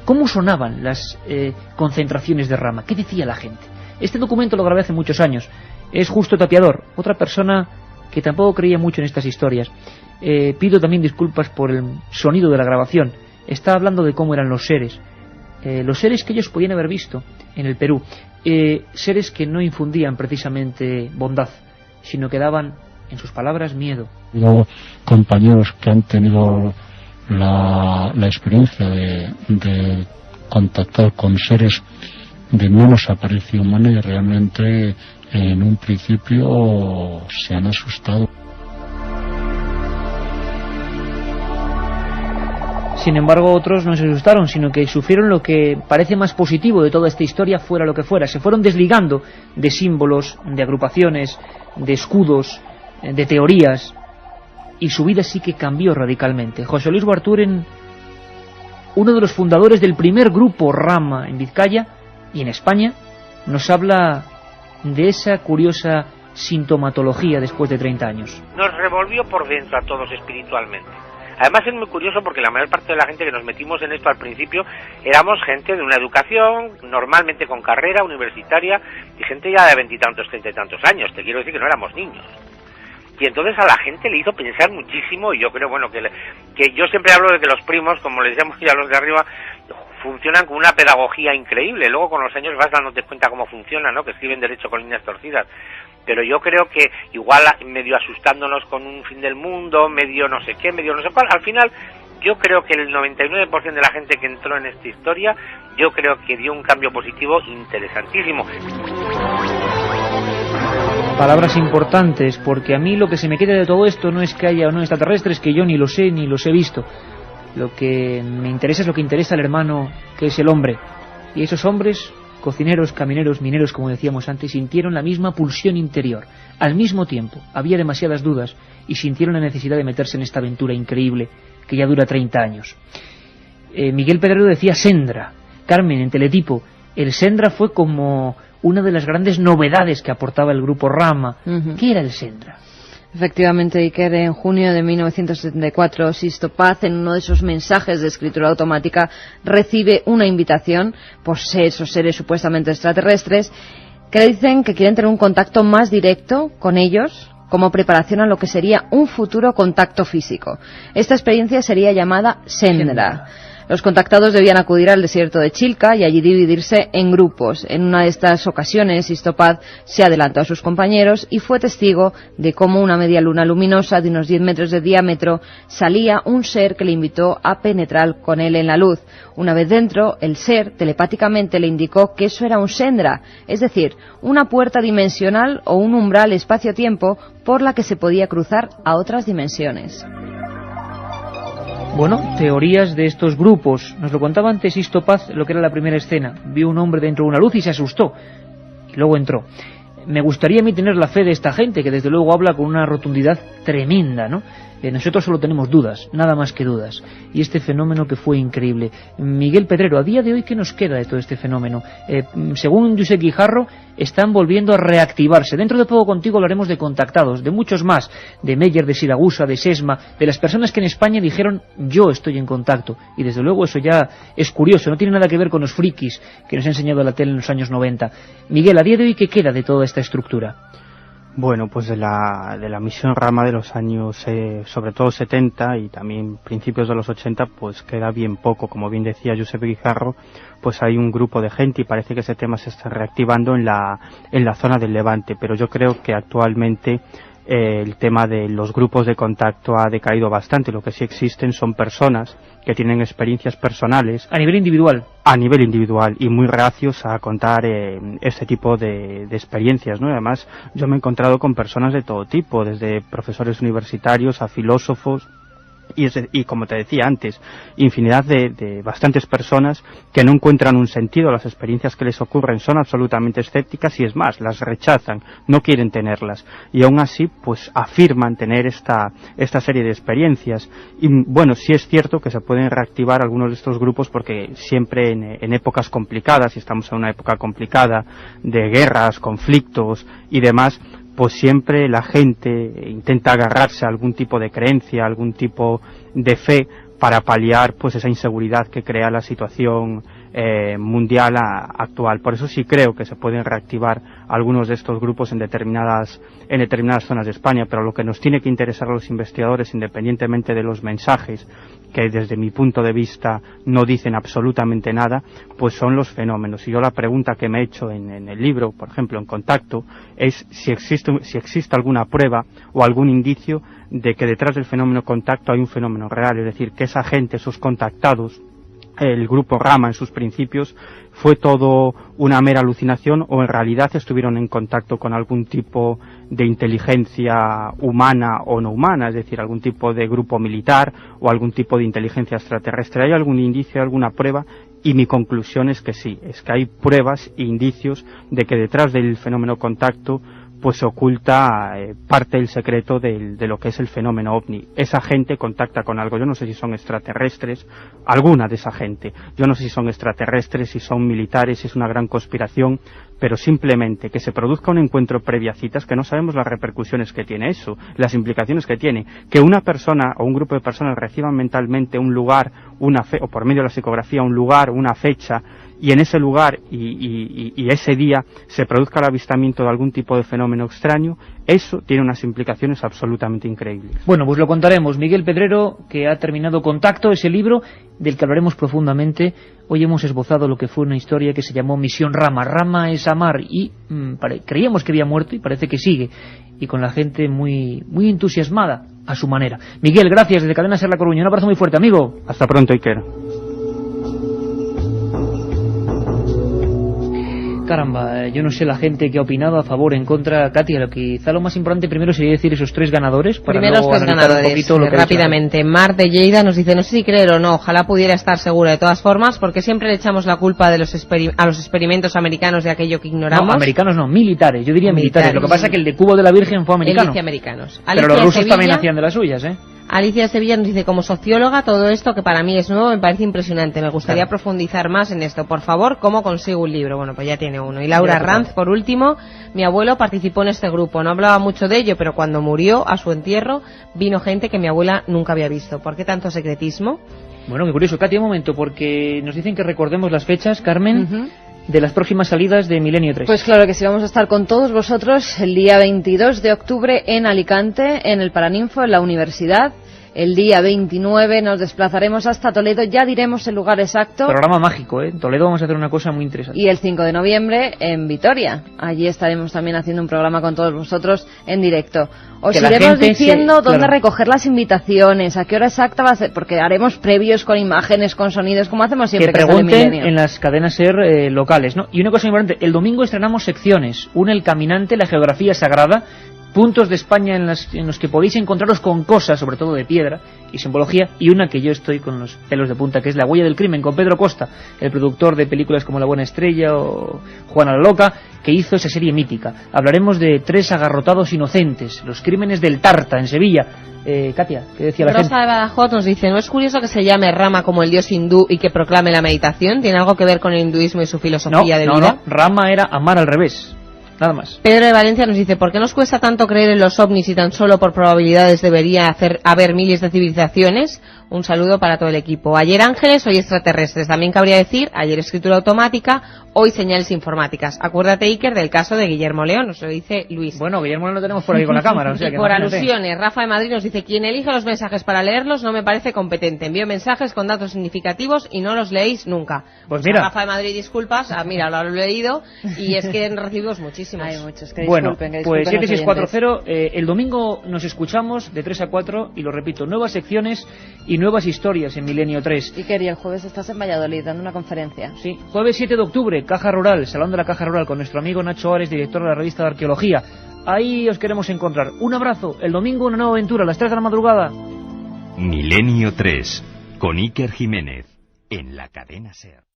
¿Cómo sonaban las concentraciones de Rama? ¿Qué decía la gente? Este documento lo grabé hace muchos años. Es Justo Tapiador, otra persona que tampoco creía mucho en estas historias. Pido también disculpas por el sonido de la grabación. Está hablando de cómo eran los seres que ellos podían haber visto en el Perú, seres que no infundían precisamente bondad, sino que daban, en sus palabras, miedo. Luego, compañeros que han tenido la experiencia de contactar con seres de menos aparición humana, y realmente en un principio se han asustado. Sin embargo, otros no se asustaron, sino que sufrieron lo que parece más positivo de toda esta historia, fuera lo que fuera. Se fueron desligando de símbolos, de agrupaciones, de escudos, de teorías, y su vida sí que cambió radicalmente. José Luis Guarturen, uno de los fundadores del primer grupo Rama en Vizcaya y en España, nos habla de esa curiosa sintomatología después de 30 años. Nos revolvió por dentro a todos espiritualmente. Además es muy curioso porque la mayor parte de la gente que nos metimos en esto al principio éramos gente de una educación, normalmente con carrera universitaria, y gente ya de 20 y tantos, 30 y tantos años. Te quiero decir que no éramos niños. Y entonces a la gente le hizo pensar muchísimo, y yo creo, bueno, que yo siempre hablo de que los primos, como les llamo ya los de arriba, funcionan con una pedagogía increíble. Luego con los años vas dándote cuenta cómo funciona, ¿no? Que escriben derecho con líneas torcidas. Pero yo creo que igual medio asustándonos con un fin del mundo, medio no sé qué, medio no sé cuál, al final yo creo que el 99% de la gente que entró en esta historia, yo creo que dio un cambio positivo interesantísimo. Palabras importantes, porque a mí lo que se me queda de todo esto no es que haya o no extraterrestres, que yo ni lo sé ni los he visto. Lo que me interesa es lo que interesa al hermano, que es el hombre. Y esos hombres, cocineros, camineros, mineros, como decíamos antes, sintieron la misma pulsión interior. Al mismo tiempo, había demasiadas dudas y sintieron la necesidad de meterse en esta aventura increíble que ya dura 30 años. Miguel Pedrero decía Sendra. Carmen, en Teletipo, el Sendra fue como una de las grandes novedades que aportaba el grupo Rama. ¿Qué era el Sendra? Efectivamente, Iker, en junio de 1974, Sixto Paz, en uno de esos mensajes de escritura automática, recibe una invitación por esos seres supuestamente extraterrestres. que le dicen que quieren tener un contacto más directo con ellos, como preparación a lo que sería un futuro contacto físico. Esta experiencia sería llamada Sendra. Los contactados debían acudir al desierto de Chilca y allí dividirse en grupos. En una de estas ocasiones, Istopaz se adelantó a sus compañeros y fue testigo de cómo una media luna luminosa de unos 10 metros de diámetro salía un ser que le invitó a penetrar con él en la luz. Una vez dentro, el ser telepáticamente le indicó que eso era un Sendra, es decir, una puerta dimensional o un umbral espacio-tiempo por la que se podía cruzar a otras dimensiones. Bueno, teorías de estos grupos. Nos lo contaba antes Istopaz, lo que era la primera escena. Vio un hombre dentro de una luz y se asustó. Y luego entró. Me gustaría a mí tener la fe de esta gente, que desde luego habla con una rotundidad tremenda, ¿no? Nosotros solo tenemos dudas, nada más que dudas. Y este fenómeno que fue increíble. Miguel Pedrero, a día de hoy, ¿qué nos queda de todo este fenómeno? Según Josep Guijarro, están volviendo a reactivarse. Dentro de poco contigo hablaremos de contactados, de muchos más, de Meyer, de Siragusa, de Sesma, de las personas que en España dijeron yo estoy en contacto. Y desde luego eso ya es curioso, no tiene nada que ver con los frikis que nos ha enseñado la tele en los años 90. Miguel, a día de hoy, ¿qué queda de toda esta estructura? Bueno, pues de la misión Rama de los años, sobre todo 70 y también principios de los 80, pues queda bien poco. Como bien decía Josep Guijarro, pues hay un grupo de gente y parece que ese tema se está reactivando en la zona del Levante, pero yo creo que actualmente el tema de los grupos de contacto ha decaído bastante. Lo que sí existen son personas que tienen experiencias personales a nivel individual y muy reacios a contar este tipo de experiencias, ¿no? Además, yo me he encontrado con personas de todo tipo, desde profesores universitarios a filósofos y como te decía antes, infinidad de bastantes personas que no encuentran un sentido a las experiencias que les ocurren, son absolutamente escépticas y es más, las rechazan, no quieren tenerlas y aún así pues afirman tener esta serie de experiencias. Y bueno, sí es cierto que se pueden reactivar algunos de estos grupos porque siempre en épocas complicadas, y estamos en una época complicada de guerras, conflictos y demás, pues siempre la gente intenta agarrarse a algún tipo de creencia, algún tipo de fe para paliar pues esa inseguridad que crea la situación mundial actual. Por eso sí creo que se pueden reactivar algunos de estos grupos en determinadas zonas de España, pero lo que nos tiene que interesar a los investigadores, independientemente de los mensajes que desde mi punto de vista no dicen absolutamente nada, pues son los fenómenos. Y yo la pregunta que me he hecho en el libro, por ejemplo, en Contacto, es si existe alguna prueba o algún indicio de que detrás del fenómeno contacto hay un fenómeno real, es decir, que esa gente, esos contactados, el grupo Rama en sus principios, fue todo una mera alucinación o en realidad estuvieron en contacto con algún tipo de inteligencia humana o no humana, es decir, algún tipo de grupo militar o algún tipo de inteligencia extraterrestre. ¿Hay algún indicio, alguna prueba? Y mi conclusión es que sí, es que hay pruebas e indicios de que detrás del fenómeno contacto pues se oculta parte del secreto de lo que es el fenómeno ovni. Esa gente contacta con algo. Yo no sé si son extraterrestres, alguna de esa gente. Yo no sé si son extraterrestres, si son militares, si es una gran conspiración, pero simplemente que se produzca un encuentro previa a citas, que no sabemos las repercusiones que tiene eso, las implicaciones que tiene. Que una persona o un grupo de personas reciban mentalmente un lugar, o por medio de la psicografía, un lugar, una fecha, y en ese lugar y ese día se produzca el avistamiento de algún tipo de fenómeno extraño, eso tiene unas implicaciones absolutamente increíbles. Bueno, pues lo contaremos. Miguel Pedrero, que ha terminado Contacto, ese libro del que hablaremos profundamente. Hoy hemos esbozado lo que fue una historia que se llamó Misión Rama. Rama es amar y creíamos que había muerto y parece que sigue. Y con la gente muy, muy entusiasmada a su manera. Miguel, gracias desde Cadena Ser La Coruña. Un abrazo muy fuerte, amigo. Hasta pronto, Iker. Caramba, yo no sé la gente que ha opinado a favor, en contra. Katia, quizá lo más importante primero sería decir esos tres ganadores. Primero los tres ganadores, rápidamente. Mar de Lleida nos dice, no sé si creer o no, ojalá pudiera estar segura de todas formas, porque siempre le echamos la culpa de a los experimentos americanos de aquello que ignoramos. No, americanos no, militares, yo diría militares. Lo que pasa es que el de Cubo de la Virgen fue americano. Americanos. Pero los rusos también hacían de las suyas, ¿eh? Alicia de Sevilla nos dice, como socióloga, todo esto que para mí es nuevo me parece impresionante. Me gustaría profundizar más en esto. Por favor, ¿cómo consigo un libro? Bueno, pues ya tiene uno. Y Laura Ranz, por último, mi abuelo participó en este grupo. No hablaba mucho de ello, pero cuando murió, a su entierro, vino gente que mi abuela nunca había visto. ¿Por qué tanto secretismo? Bueno, qué curioso. Katia, un momento, porque nos dicen que recordemos las fechas, Carmen. de las próximas salidas de Milenio 3. Pues claro que sí, vamos a estar con todos vosotros el día 22 de octubre en Alicante, en el Paraninfo, en la universidad. El día 29 nos desplazaremos hasta Toledo, ya diremos el lugar exacto. Programa mágico, ¿eh? En Toledo vamos a hacer una cosa muy interesante. Y el 5 de noviembre en Vitoria. Allí estaremos también haciendo un programa con todos vosotros en directo. Os iremos diciendo dónde recoger las invitaciones, a qué hora exacta va a ser, porque haremos previos con imágenes, con sonidos, como hacemos siempre. Que pregunten en las cadenas SER locales, ¿no? Y una cosa importante, el domingo estrenamos secciones. Una, el caminante, la geografía sagrada, puntos de España en los que podéis encontraros con cosas, sobre todo de piedra y simbología, y una que yo estoy con los pelos de punta, que es La huella del crimen, con Pedro Costa, el productor de películas como La buena estrella o Juana la loca, que hizo esa serie mítica. Hablaremos de 3 agarrotados inocentes, los crímenes del Tarta, en Sevilla. Katia, ¿qué decía la gente? Rosa de Badajoz nos dice, ¿no es curioso que se llame Rama como el dios hindú y que proclame la meditación? ¿Tiene algo que ver con el hinduismo y su filosofía de vida? No, Rama era amar al revés. Nada más. Pedro de Valencia nos dice, ¿por qué nos cuesta tanto creer en los ovnis y tan solo por probabilidades debería haber miles de civilizaciones? Un saludo para todo el equipo. Ayer ángeles, hoy extraterrestres. También cabría decir, ayer escritura automática, hoy señales informáticas. Acuérdate, Iker, del caso de Guillermo León, nos lo dice Luis. Bueno, Guillermo León lo tenemos por ahí con la cámara. O sea, y que por imagínate. alusiones, Rafa de Madrid nos dice, quien elige los mensajes para leerlos no me parece competente. Envío mensajes con datos significativos y no los leéis nunca. Pues mira. Rafa de Madrid, disculpas, mira, lo he leído y es que recibimos muchísimos. Hay muchos, que bueno, disculpen, pues 7640, el domingo nos escuchamos de 3 a 4 y lo repito, nuevas secciones y nuevas historias en Milenio 3. Y el jueves estás en Valladolid dando una conferencia. Sí, jueves 7 de octubre, Caja Rural, Salón de la Caja Rural, con nuestro amigo Nacho Ares, director de la revista de Arqueología. Ahí os queremos encontrar. Un abrazo, el domingo una nueva aventura a las 3 de la madrugada. Milenio 3, con Iker Jiménez, en la cadena SER.